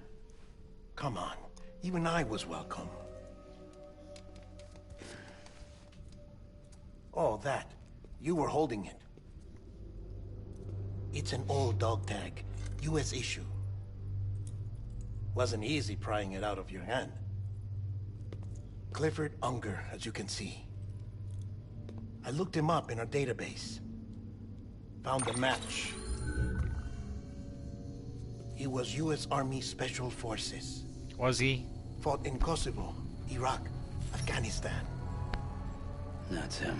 Come on. Even I was welcome. Oh, that. You were holding it. It's an old dog tag. U.S. issue. Wasn't easy prying it out of your hand. Clifford Unger, as you can see. I looked him up in our database. Found a match. He was U.S. Army Special Forces. Was he? Fought in Kosovo, Iraq, Afghanistan. That's him.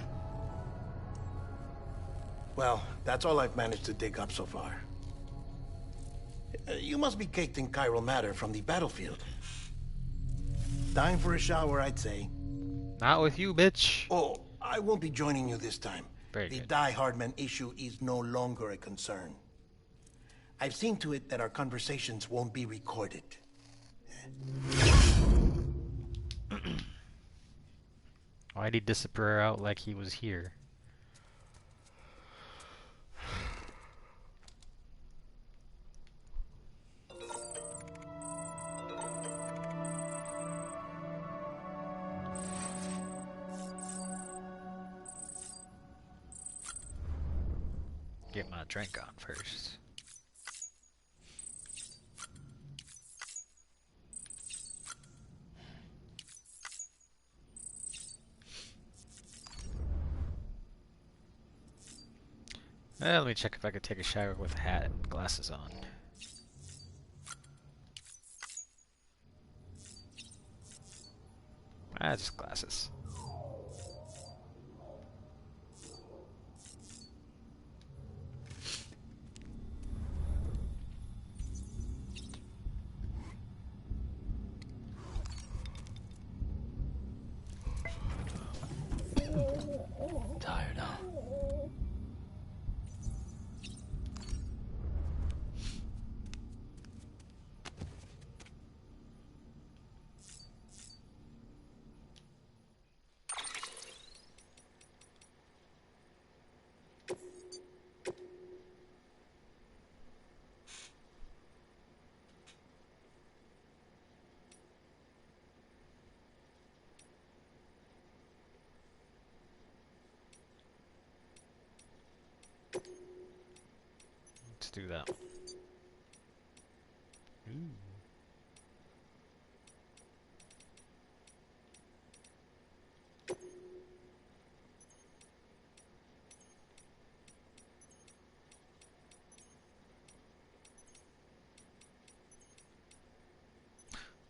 Well, that's all I've managed to dig up so far. You must be caked in chiral matter from the battlefield. Time for a shower, I'd say. Not with you, bitch. Oh, I won't be joining you this time. Very The good. Die Hardman issue is no longer a concern. I've seen to it that our conversations won't be recorded. Why'd he disappear out like he was here? Get my drink on first. Let me check if I could take a shower with a hat and glasses on. Just glasses. Tired, huh? Let's do that. Ooh.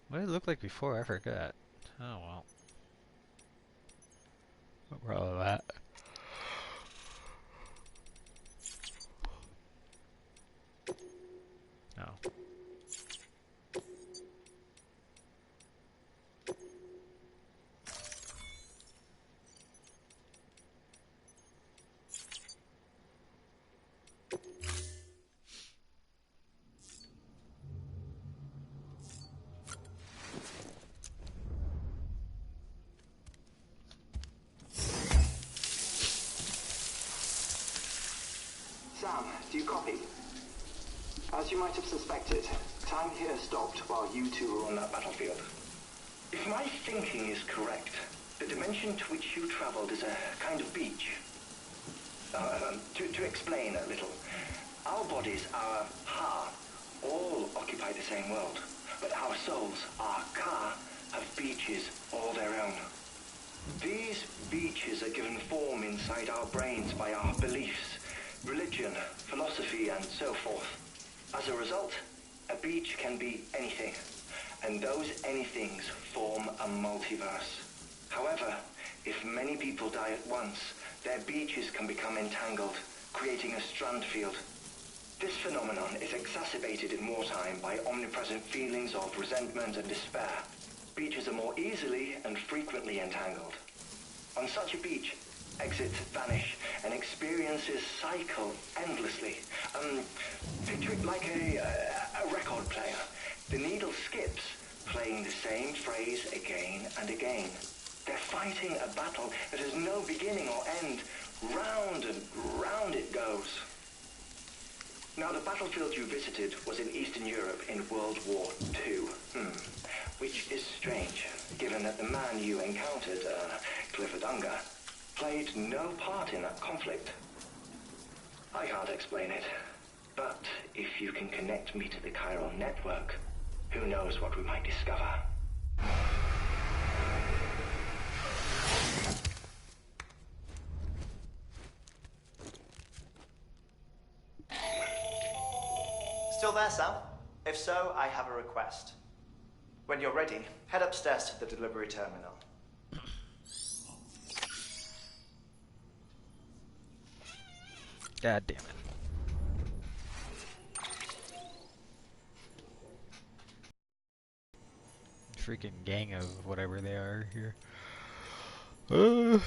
What did it look like before? I forgot. Oh well. What were all of that? Oh. Sam, do you copy? As you might have suspected, time here stopped while you two were on that battlefield. If my thinking is correct, the dimension to which you traveled is a kind of beach. To explain a little, our bodies, our ha, all occupy the same world, but our souls, our ka, have beaches all their own. These beaches are given form inside our brains by our beliefs, religion, philosophy, and so forth. As a result, a beach can be anything, and those anythings form a multiverse. However, if many people die at once, their beaches can become entangled, creating a strand field. This phenomenon is exacerbated in wartime by omnipresent feelings of resentment and despair. Beaches are more easily and frequently entangled. On such a beach, exits vanish and experiences cycle endlessly. Picture it like a record player. The needle skips, playing the same phrase again and again. They're fighting a battle that has no beginning or end. Round and round it goes. Now, the battlefield you visited was in Eastern Europe in World War II. Which is strange, given that the man you encountered, Clifford Unger, played no part in that conflict. I can't explain it, but if you can connect me to the chiral network, who knows what we might discover. Still there, Sam? If so, I have a request. When you're ready, head upstairs to the delivery terminal. God damn it. freaking gang of whatever they are here. Uh.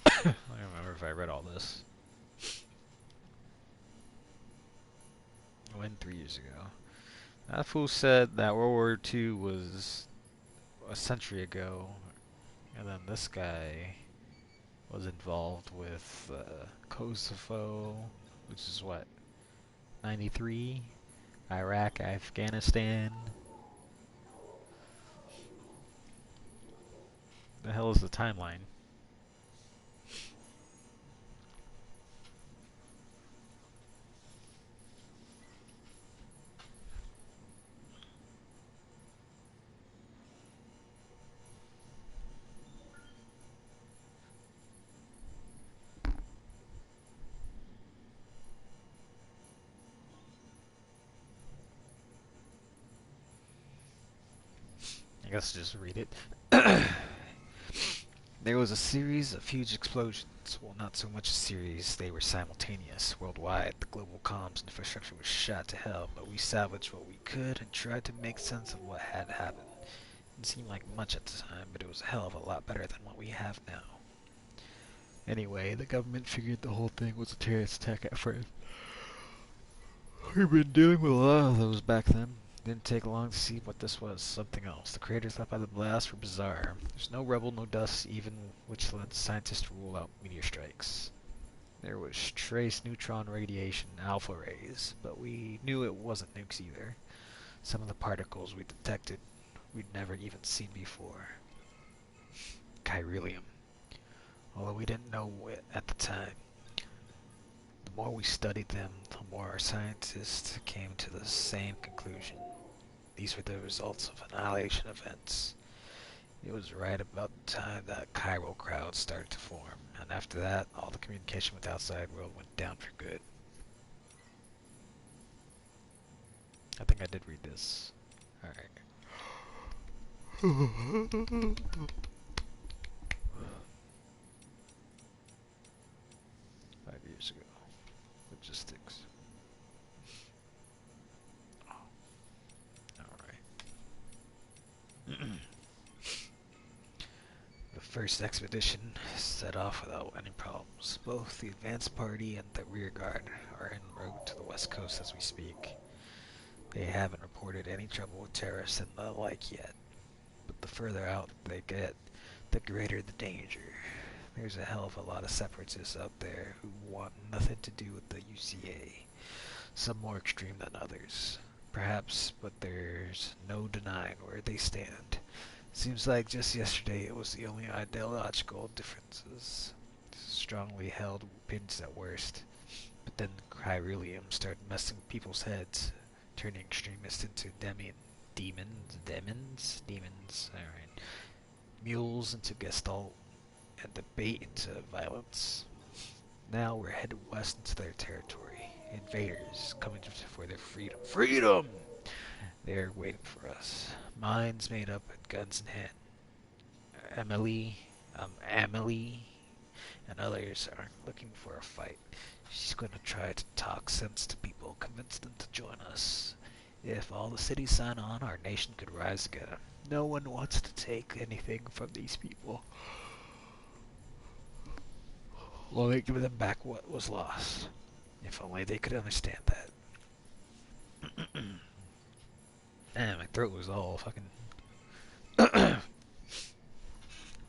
I don't remember if I read all this. When 3 years ago. That fool said that World War II was a century ago, and then this guy was involved with Kosovo, which is what, 93? Iraq, Afghanistan. The hell is the timeline? I guess just read it. There was a series of huge explosions. Well, not so much a series, they were simultaneous. Worldwide, the global comms infrastructure was shot to hell, but we salvaged what we could and tried to make sense of what had happened. It seemed like much at the time, but it was a hell of a lot better than what we have now. Anyway, the government figured the whole thing was a terrorist attack at first. We've been dealing with a lot of those back then. Didn't take long to see what this was, something else. The craters left by the blast were bizarre. There's no rubble, no dust, even, which led scientists to rule out meteor strikes. There was trace neutron radiation, alpha rays, but we knew it wasn't nukes either. Some of the particles we detected we'd never even seen before. Chiralium. Although we didn't know it at the time. The more we studied them, the more our scientists came to the same conclusion. These were the results of annihilation events. It was right about the time that chiral crowds started to form, and after that, all the communication with the outside world went down for good. I think I did read this. Alright. 5 years ago. Logistics. The first expedition set off without any problems. Both the advance party and the rear guard are en route to the west coast as we speak. They haven't reported any trouble with terrorists and the like yet, but the further out they get, the greater the danger. There's a hell of a lot of separatists out there who want nothing to do with the UCA, some more extreme than others. Perhaps, but there's no denying where they stand. Seems like just yesterday it was the only ideological differences. Strongly held opinions at worst. But then chiralium started messing with people's heads, turning extremists into demons, alright. Mules into gestalt, and debate into violence. Now we're headed west into their territory. Invaders coming for their freedom. Freedom! They're waiting for us. Minds made up and guns in hand. Emily, and others aren't looking for a fight. She's going to try to talk sense to people, convince them to join us. If all the cities sign on, our nation could rise again. No one wants to take anything from these people. Only give them back what was lost. If only they could understand that. Man, my throat was all fucking...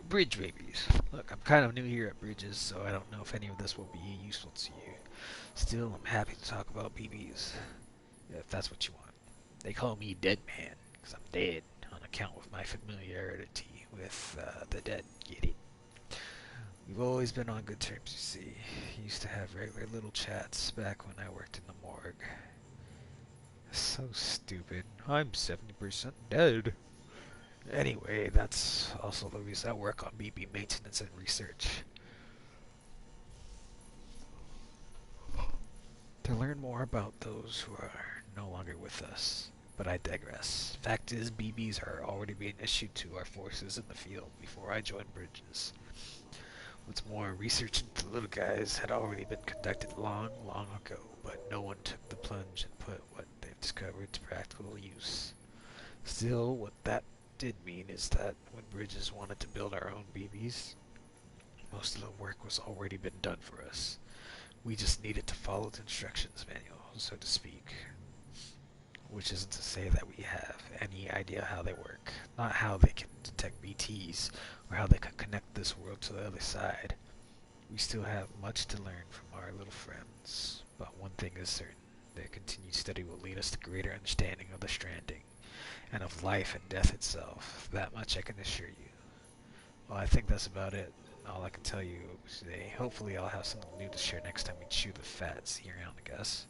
Bridge babies. Look, I'm kind of new here at Bridges, so I don't know if any of this will be useful to you. Still, I'm happy to talk about BBs, if that's what you want. They call me Dead Man, because I'm dead, on account of my familiarity with the dead, get it? We've always been on good terms, you see. Used to have regular little chats back when I worked in the morgue. So stupid. I'm 70% dead. Anyway, that's also the reason I work on BB maintenance and research. To learn more about those who are no longer with us. But I digress. Fact is, BBs are already being issued to our forces in the field before I joined Bridges. What's more, research into the little guys had already been conducted long, long ago, but no one took the plunge and put what they've discovered to practical use. Still, what that did mean is that when Bridges wanted to build our own BBs, most of the work was already been done for us. We just needed to follow the instructions manual, so to speak. Which isn't to say that we have any idea how they work, not how they can detect BTs, or how they can connect this world to the other side. We still have much to learn from our little friends, but one thing is certain. Their continued study will lead us to greater understanding of the Stranding, and of life and death itself. That much I can assure you. Well, I think that's about it. All I can tell you today. Hopefully I'll have something new to share next time we chew the fat. See you around, I guess.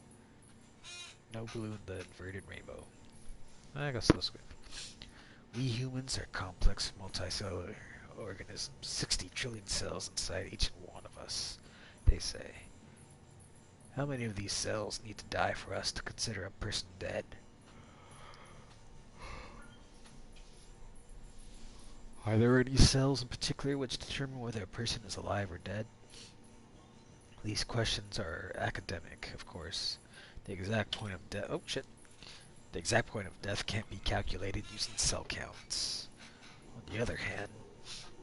No blue in the inverted rainbow. I guess that's good. We humans are complex multicellular organisms, 60 trillion cells inside each one of us, they say. How many of these cells need to die for us to consider a person dead? Are there any cells in particular which determine whether a person is alive or dead? These questions are academic, of course. The exact point of death. Oh shit. The exact point of death can't be calculated using cell counts. On the other hand,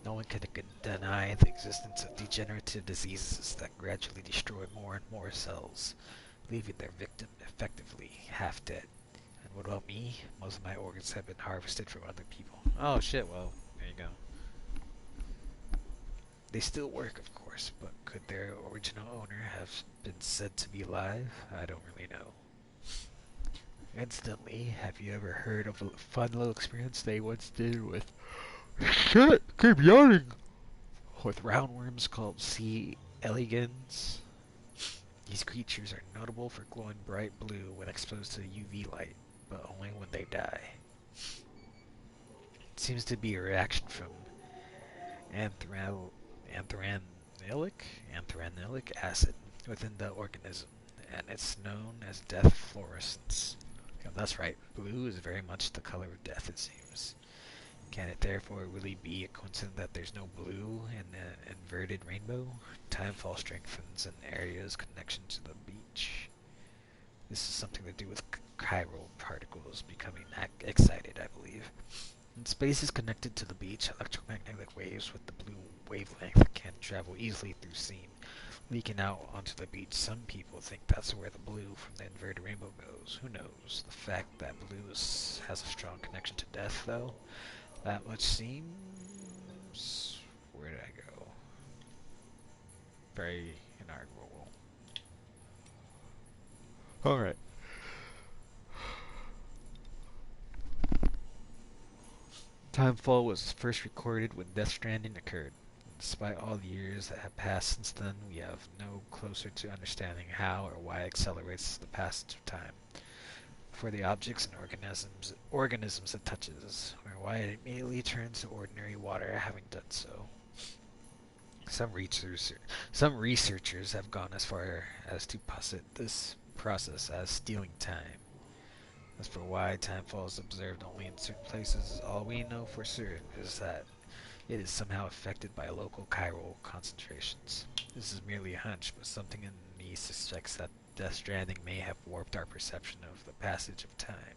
no one can deny the existence of degenerative diseases that gradually destroy more and more cells, leaving their victim effectively half dead. And what about me? Most of my organs have been harvested from other people. Oh shit, well, there you go. They still work, of course, but could their original owner have been said to be alive? I don't really know. Incidentally, have you ever heard of a fun little experience they once did with shit, keep yawning! With roundworms called sea elegans? These creatures are notable for glowing bright blue when exposed to UV light, but only when they die. It seems to be a reaction from anthranylic acid within the organism, and it's known as death fluorescence. Yeah, that's right, blue is very much the color of death, it seems. Can it therefore really be a coincidence that there's no blue in the inverted rainbow? Timefall strengthens an area's connection to the beach. This is something to do with chiral particles becoming excited, I believe. When space is connected to the beach, electromagnetic waves with the blue wavelength can travel easily through seam, leaking out onto the beach. Some people think that's where the blue from the inverted rainbow goes. Who knows? The fact that blue has a strong connection to death, though, that much seems... Where did I go? Very inarguable. Alright. Timefall was first recorded when Death Stranding occurred. Despite all the years that have passed since then, we have no closer to understanding how or why it accelerates the passage of time for the objects and organisms it touches, or why it immediately turns to ordinary water having done so. Some researchers have gone as far as to posit this process as stealing time. As for why timefall is observed only in certain places, all we know for certain is that it is somehow affected by local chiral concentrations. This is merely a hunch, but something in me suspects that Death Stranding may have warped our perception of the passage of time.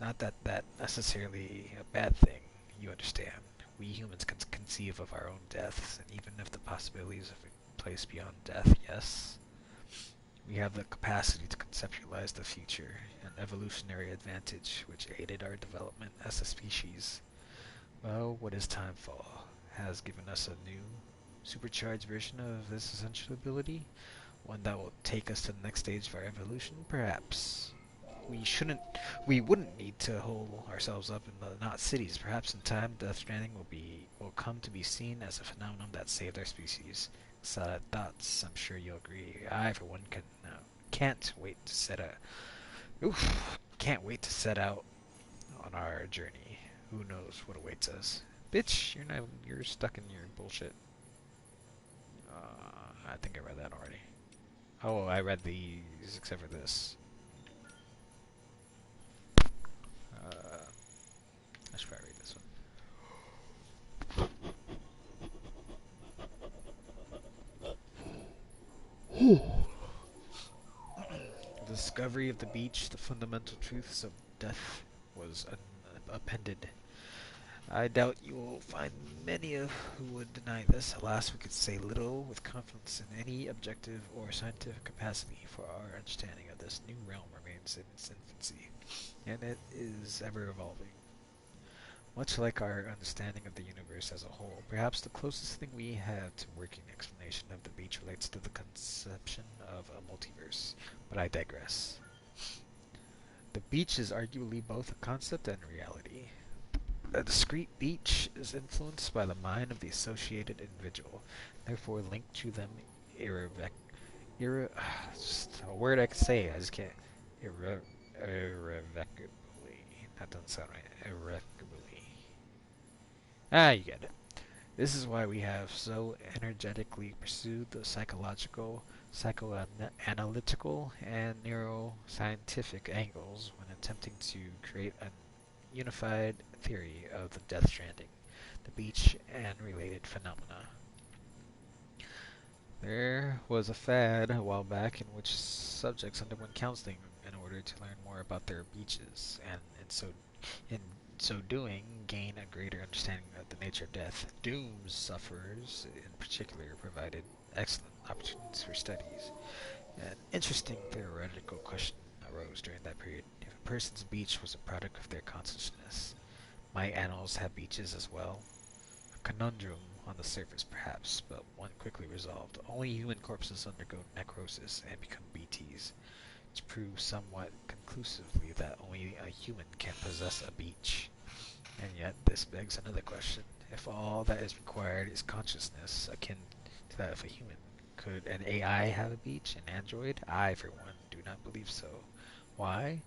Not that that's necessarily a bad thing, you understand. We humans can conceive of our own deaths, and even of the possibilities of a place beyond death, yes? We have the capacity to conceptualize the future, an evolutionary advantage which aided our development as a species. Well, what is Timefall? Has given us a new, supercharged version of this essential ability? One that will take us to the next stage of our evolution, perhaps. We wouldn't need to hole ourselves up in the not cities. Perhaps in time, Death Stranding will come to be seen as a phenomenon that saved our species. Sad thoughts, I'm sure you'll agree. I, for one, can't wait to can't wait to set out on our journey. Who knows what awaits us? Bitch, you're stuck in your bullshit. I think I read that already. Oh, I read these except for this. I should probably read this one. discovery of the beach, the fundamental truths of death was appended. I doubt you will find many of who would deny this. Alas, we could say little with confidence in any objective or scientific capacity, for our understanding of this new realm remains in its infancy, and it is ever evolving. Much like our understanding of the universe as a whole, perhaps the closest thing we have to working explanation of the beach relates to the conception of a multiverse. But I digress. The beach is arguably both a concept and a reality. A discrete beach is influenced by the mind of the associated individual, therefore linked to them just a word I can say, I just can't. Irrevocably. That doesn't sound right. Irrevocably. Ah, you get it. This is why we have so energetically pursued the psychological, psychoanalytical, and neuroscientific angles when attempting to create a unified theory of the Death Stranding, the beach, and related phenomena. There was a fad a while back in which subjects underwent counseling in order to learn more about their beaches, and in so doing, gain a greater understanding of the nature of death. Doom sufferers, in particular, provided excellent opportunities for studies. An interesting theoretical question arose during that period. If a person's beach was a product of their consciousness, might animals have beaches as well? A conundrum on the surface, perhaps, but one quickly resolved. Only human corpses undergo necrosis and become BTs, which proves somewhat conclusively that only a human can possess a beach. And yet, this begs another question. If all that is required is consciousness akin to that of a human, could an AI have a beach, an android? I, for one, do not believe so. Why?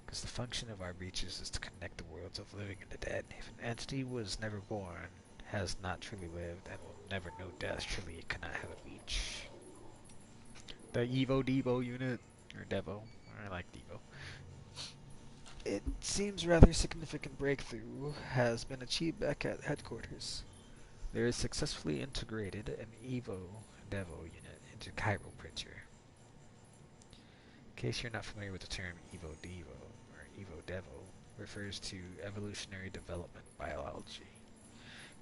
Because the function of our beaches is to connect the worlds of living and the dead. If an entity was never born, has not truly lived, and will never know death, surely it cannot have a beach. The Evo Devo unit, or Devo, I like Devo. It seems rather significant breakthrough has been achieved back at headquarters. There is successfully integrated an Evo Devo unit into Chiral Printer. In case you're not familiar with the term Evo Devo, or Evo Devo, refers to evolutionary development biology.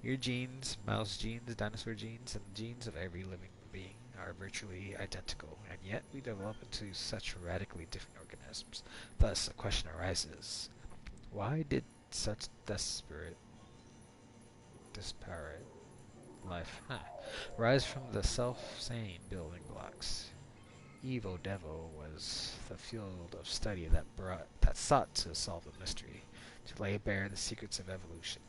Your genes, mouse genes, dinosaur genes, and the genes of every living being are virtually identical, and yet we develop into such radically different organisms. Thus, a question arises. Why did such disparate life rise from the self-same building blocks? Evo Devo was the field of study that sought to solve the mystery, to lay bare the secrets of evolution.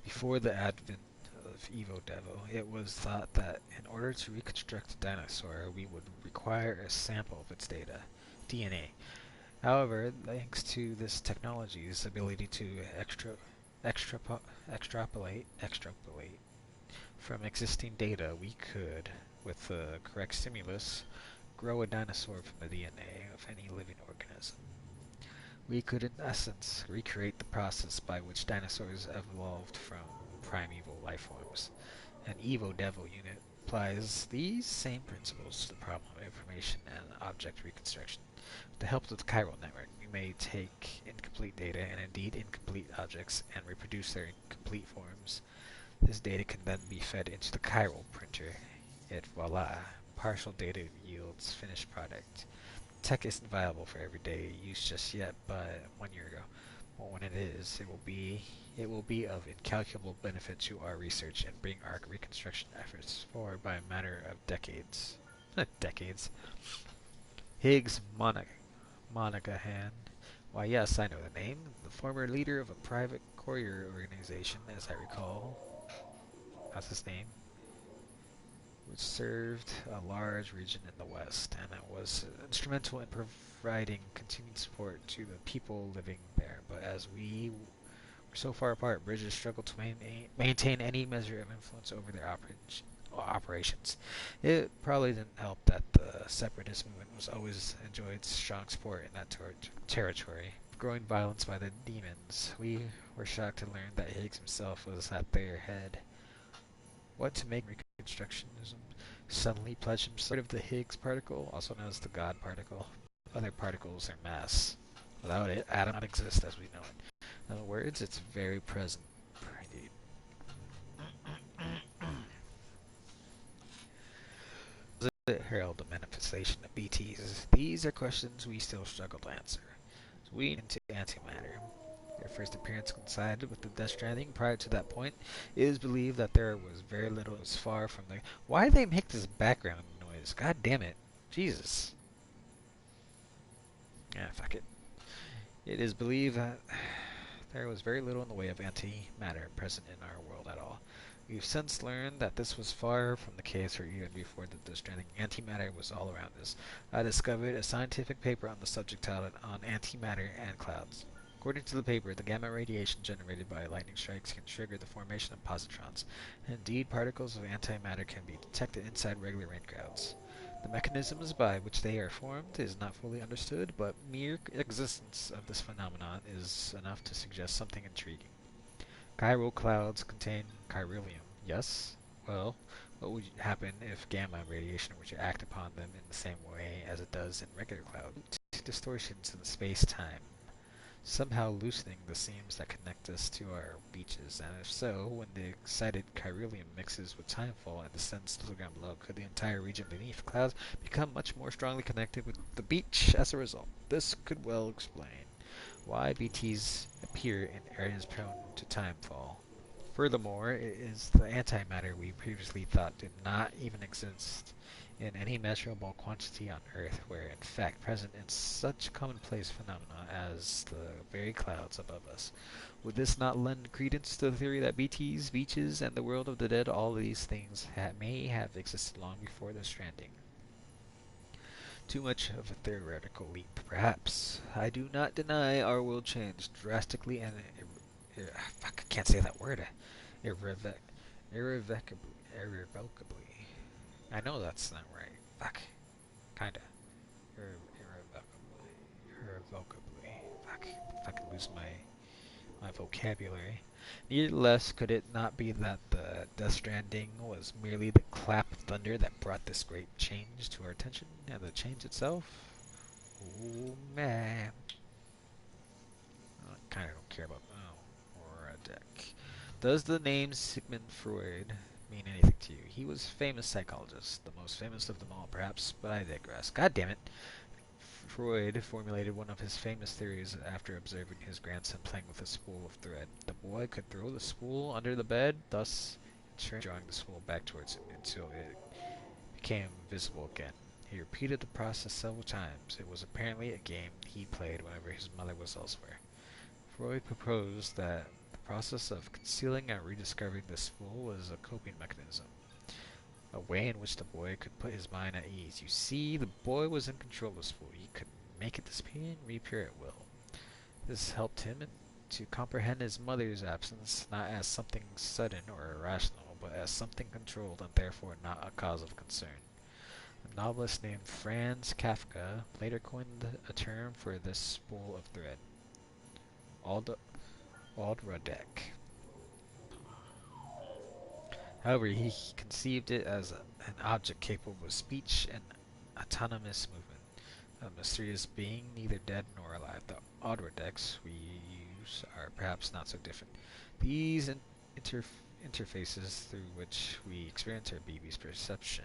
Before the advent of Evo Devo, it was thought that in order to reconstruct a dinosaur, we would require a sample of its data, DNA. However, thanks to this technology's ability to extrapolate from existing data, we could, with the correct stimulus, grow a dinosaur from the DNA of any living organism. We could, in essence, recreate the process by which dinosaurs evolved from primeval life forms. An Evo Devo unit applies these same principles to the problem of information and object reconstruction. With the help of the chiral network, we may take incomplete data, and indeed incomplete objects, and reproduce their incomplete forms. This data can then be fed into the chiral printer. Yet voila, partial data yields finished product. Tech isn't viable for everyday use just yet, but 1 year ago, well, when it is, it will be of incalculable benefit to our research and bring our reconstruction efforts forward by a matter of decades. Decades. Higgs Monaghan. Why, yes, I know the name. The former leader of a private courier organization, as I recall. That's his name. Which served a large region in the West, and it was instrumental in providing continued support to the people living there. But as we were so far apart, bridges struggled to maintain any measure of influence over their operations. It probably didn't help that the separatist movement was always enjoyed strong support in that territory. Growing violence by the demons, we were shocked to learn that Higgs himself was at their head. What to make Reconstructionism suddenly pledge himself of the Higgs particle, also known as the God particle. other particles or mass. Without it, atom would not exist as we know it. In other words, it's very present. Indeed. Does it herald the manifestation of BTs? These are questions we still struggle to answer. So we into antimatter. Their first appearance coincided with the Death Stranding. Prior to that point, it is believed that there was very little as far from the... Why do they make this background noise? God damn it. Jesus. Yeah, fuck it. It is believed that there was very little in the way of antimatter present in our world at all. We've since learned that this was far from the case, or even before the Death Stranding, antimatter was all around us. I discovered a scientific paper on the subject titled On Antimatter and Clouds. According to the paper, the gamma radiation generated by lightning strikes can trigger the formation of positrons. Indeed, particles of antimatter can be detected inside regular rain clouds. The mechanisms by which they are formed is not fully understood, but mere existence of this phenomenon is enough to suggest something intriguing. Chiral clouds contain chiralium, yes? Well, what would happen if gamma radiation were to act upon them in the same way as it does in regular clouds? Distortions in space-time, somehow loosening the seams that connect us to our beaches, and if so, when the excited chiralium mixes with timefall and descends to the ground below, could the entire region beneath the clouds become much more strongly connected with the beach as a result? This could well explain why BTs appear in areas prone to timefall. Furthermore, it is the antimatter we previously thought did not even exist in any measurable quantity on Earth were in fact present in such commonplace phenomena as the very clouds above us. Would this not lend credence to the theory that BTs, beaches, and the world of the dead, all these things may have existed long before the Stranding? Too much of a theoretical leap, perhaps. I do not deny our world changed drastically and fuck, I can't say that word. Irrevocably. Irrevocably. I know that's not right. Fuck. Kinda. Irrevocably. Irrevocably. Fuck. Fucking lose my vocabulary. Nevertheless, could it not be that the Death Stranding was merely the clap of thunder that brought this great change to our attention, and the change itself? Oh man. I kinda don't care about or a deck. Does the name Sigmund Freud mean anything to you? He was a famous psychologist, the most famous of them all, perhaps, but I digress. God damn it. Freud formulated one of his famous theories after observing his grandson playing with a spool of thread. The boy could throw the spool under the bed, thus ensuring drawing the spool back towards him until it became visible again. He repeated the process several times. It was apparently a game he played whenever his mother was elsewhere. Freud proposed that the process of concealing and rediscovering the spool was a coping mechanism, a way in which the boy could put his mind at ease. You see, the boy was in control of the spool. He could make it disappear and reappear at will. This helped him to comprehend his mother's absence not as something sudden or irrational, but as something controlled and therefore not a cause of concern. A novelist named Franz Kafka later coined a term for this spool of thread: Aldradek. However, he conceived it as an object capable of speech and autonomous movement, a mysterious being neither dead nor alive. The Aldradeks we use are perhaps not so different. These interfaces through which we experience our BB's perception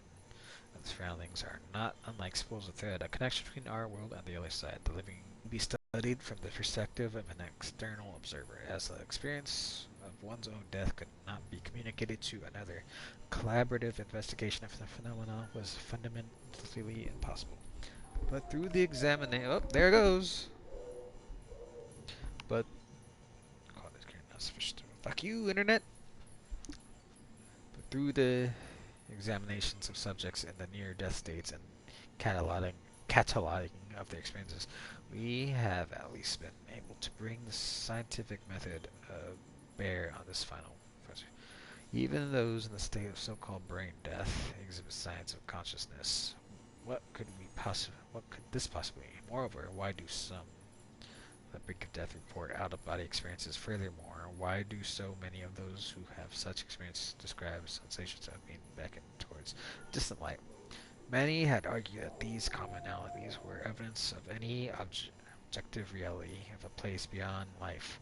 of the surroundings are not unlike spools of thread, a connection between our world and the other side. The living be studied from the perspective of an external observer, as the experience of one's own death could not be communicated to another. Collaborative investigation of the phenomena was fundamentally impossible. But through the examination, oh, there it goes. But fuck you, internet. But through the examinations of subjects in the near-death states and cataloging of their experiences, we have at least been able to bring the scientific method bear on this final question. Even those in the state of so-called brain death exhibit signs of consciousness. What could this possibly mean? Moreover, why do some the brink of death report out-of-body experiences? Furthermore, why do so many of those who have such experiences describe sensations of being beckoned towards distant light? Many had argued that these commonalities were evidence of any objective reality of a place beyond life.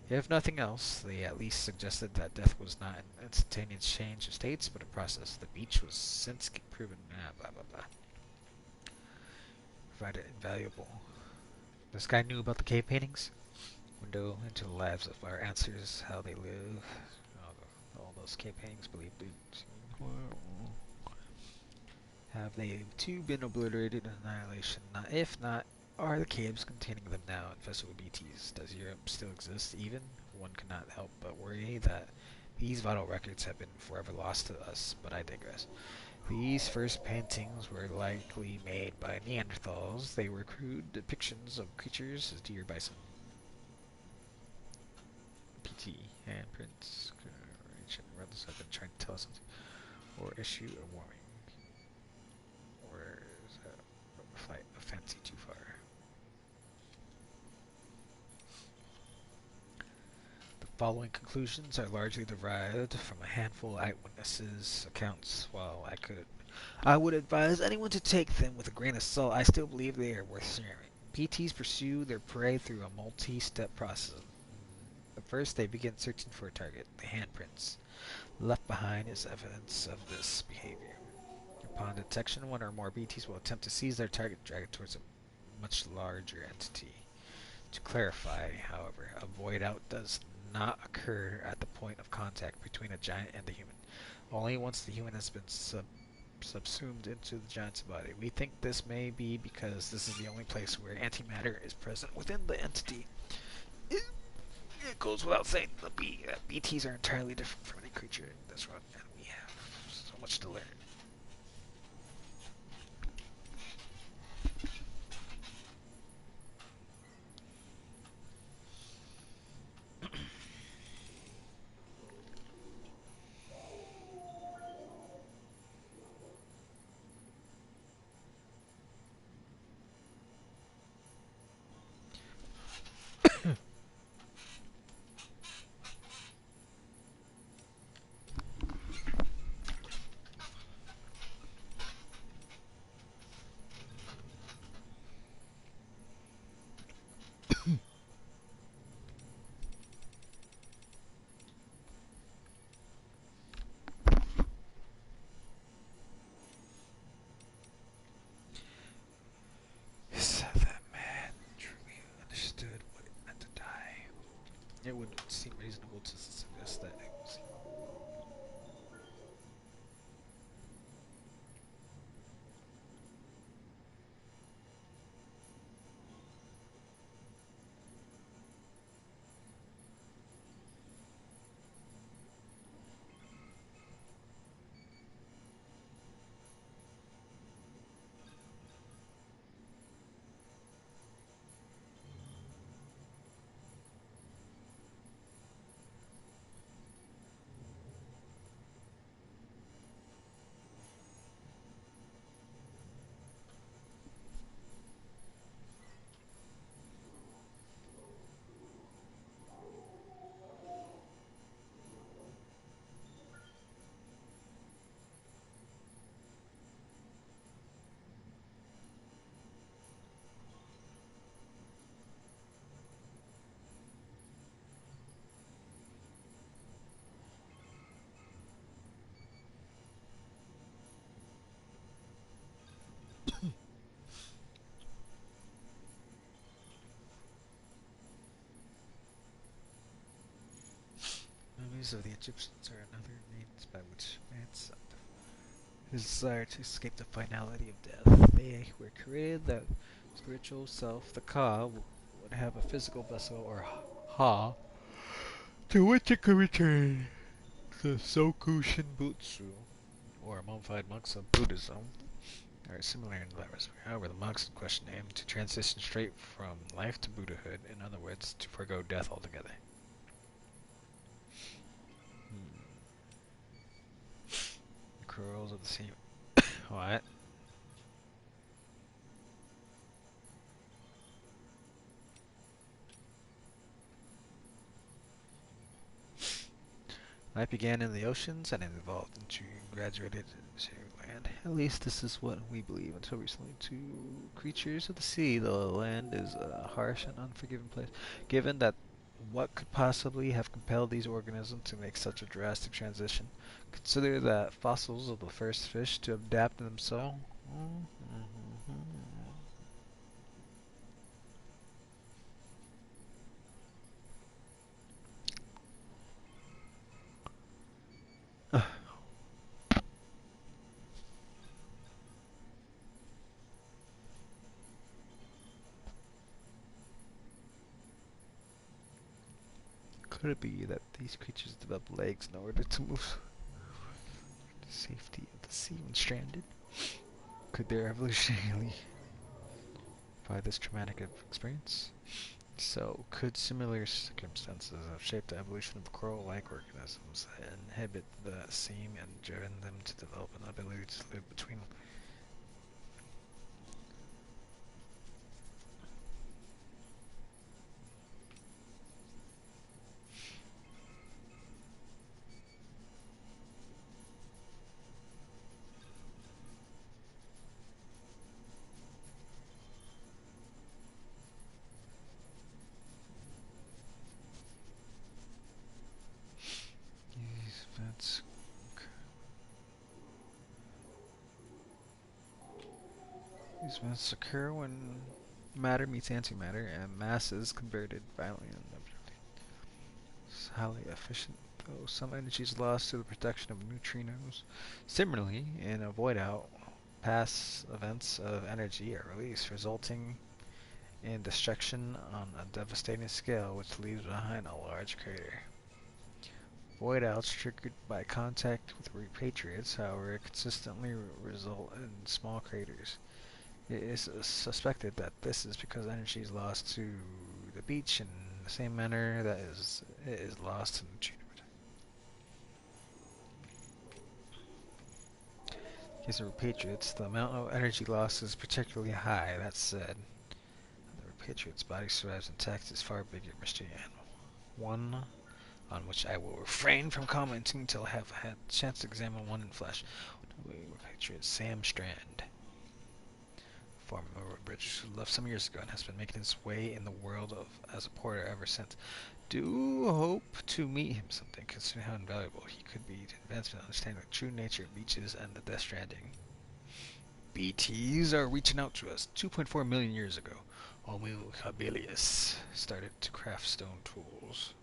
If nothing else, they at least suggested that death was not an instantaneous change of states, but a process. The beach was since proven blah blah blah. Provided invaluable. This guy knew about the cave paintings. Window into the lives of our ancestors, how they live. All those cave paintings, believe it. Have they too been obliterated in annihilation? If not, are the caves containing them now infested with BTs? Does Europe still exist even? One cannot help but worry that these vital records have been forever lost to us, but I digress. These first paintings were likely made by Neanderthals. They were crude depictions of creatures as deer, bison, PT, handprints, regardless I've been trying to tell us something, or issue a warning. Or is that a fancy too far? The following conclusions are largely derived from a handful of eyewitnesses' accounts. While I would advise anyone to take them with a grain of salt, I still believe they are worth sharing. PTs pursue their prey through a multi-step process. But first, they begin searching for a target, the handprints. Left behind is evidence of this behavior. Upon detection, one or more BTs will attempt to seize their target and drag it towards a much larger entity. To clarify, however, a void out does not occur at the point of contact between a giant and the human. Only once the human has been subsumed into the giant's body. We think this may be because this is the only place where antimatter is present within the entity. It goes without saying that BTs are entirely different from any creature in this run, and we have so much to learn. That man truly understood what it meant to die. It would seem reasonable to suggest that it was. Mummies of the Egyptians are another means by which man sought his desire to escape the finality of death. They were created that spiritual self, the Ka, would have a physical vessel, or Ha, to which it could return. The Soku Shinbutsu, or mummified monks of Buddhism, are similar in that respect. However, the monks in question aim to transition straight from life to Buddhahood, in other words, to forego death altogether. The curls of the same. What? Life began in the oceans and it evolved into graduated to land. At least this is what we believe until recently. To creatures of the sea, the land is a harsh and unforgiving place. Given that what could possibly have compelled these organisms to make such a drastic transition? Consider that fossils of the first fish to adapt themselves. Could it be that these creatures developed legs in order to move to the safety of the sea when stranded? Could their evolutionarily by this traumatic experience? So, could similar circumstances have shaped the evolution of coral-like organisms that inhabit the sea and driven them to develop an ability to live between these events? These events occur when matter meets antimatter and mass is converted violently and it's highly efficient, though some energy is lost to the production of neutrinos. Similarly, in a void out, past events of energy are released, resulting in destruction on a devastating scale, which leaves behind a large crater. Void outs triggered by contact with repatriates, however, consistently result in small craters. It is suspected that this is because energy is lost to the beach in the same manner that it is lost to neutrinos. In case of repatriates, the amount of energy lost is particularly high. That said, the repatriate's body survives intact is far bigger mystery animal. One on which I will refrain from commenting until I have had a chance to examine one in flesh. Repatriate Sam Strand, former British who left some years ago and has been making his way in the world as a porter ever since. Do hope to meet him someday, considering how invaluable he could be to advancement in understanding the true nature of beaches and the Death Stranding. BTs are reaching out to us. 2.4 million years ago, Homo habilis started to craft stone tools.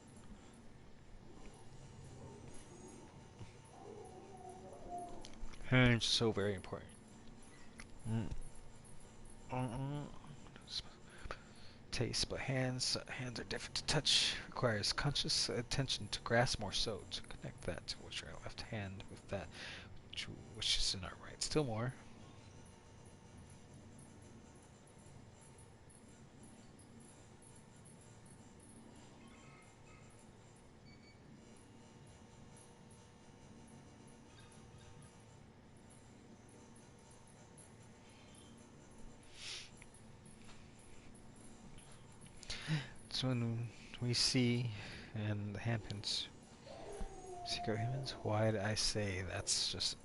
Hands so very important. Taste, but hands are different to touch. Requires conscious attention to grasp more so to connect that to which our left hand with that which is in our right. Still more. So when we see in the handprints secret humans, why did I say that's just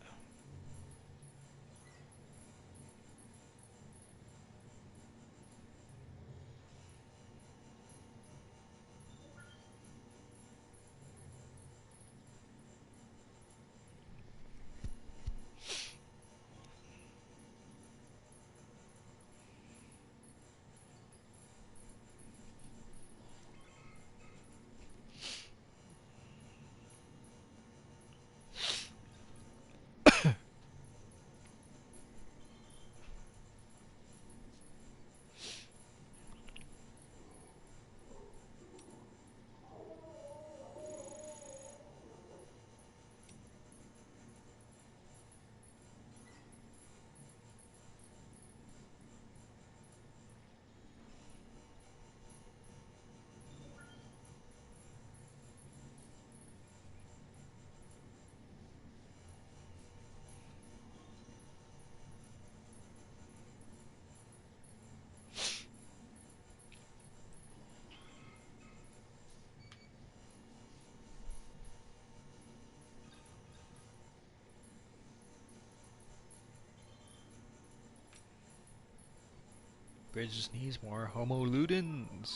Bridge just needs more Homo Ludens.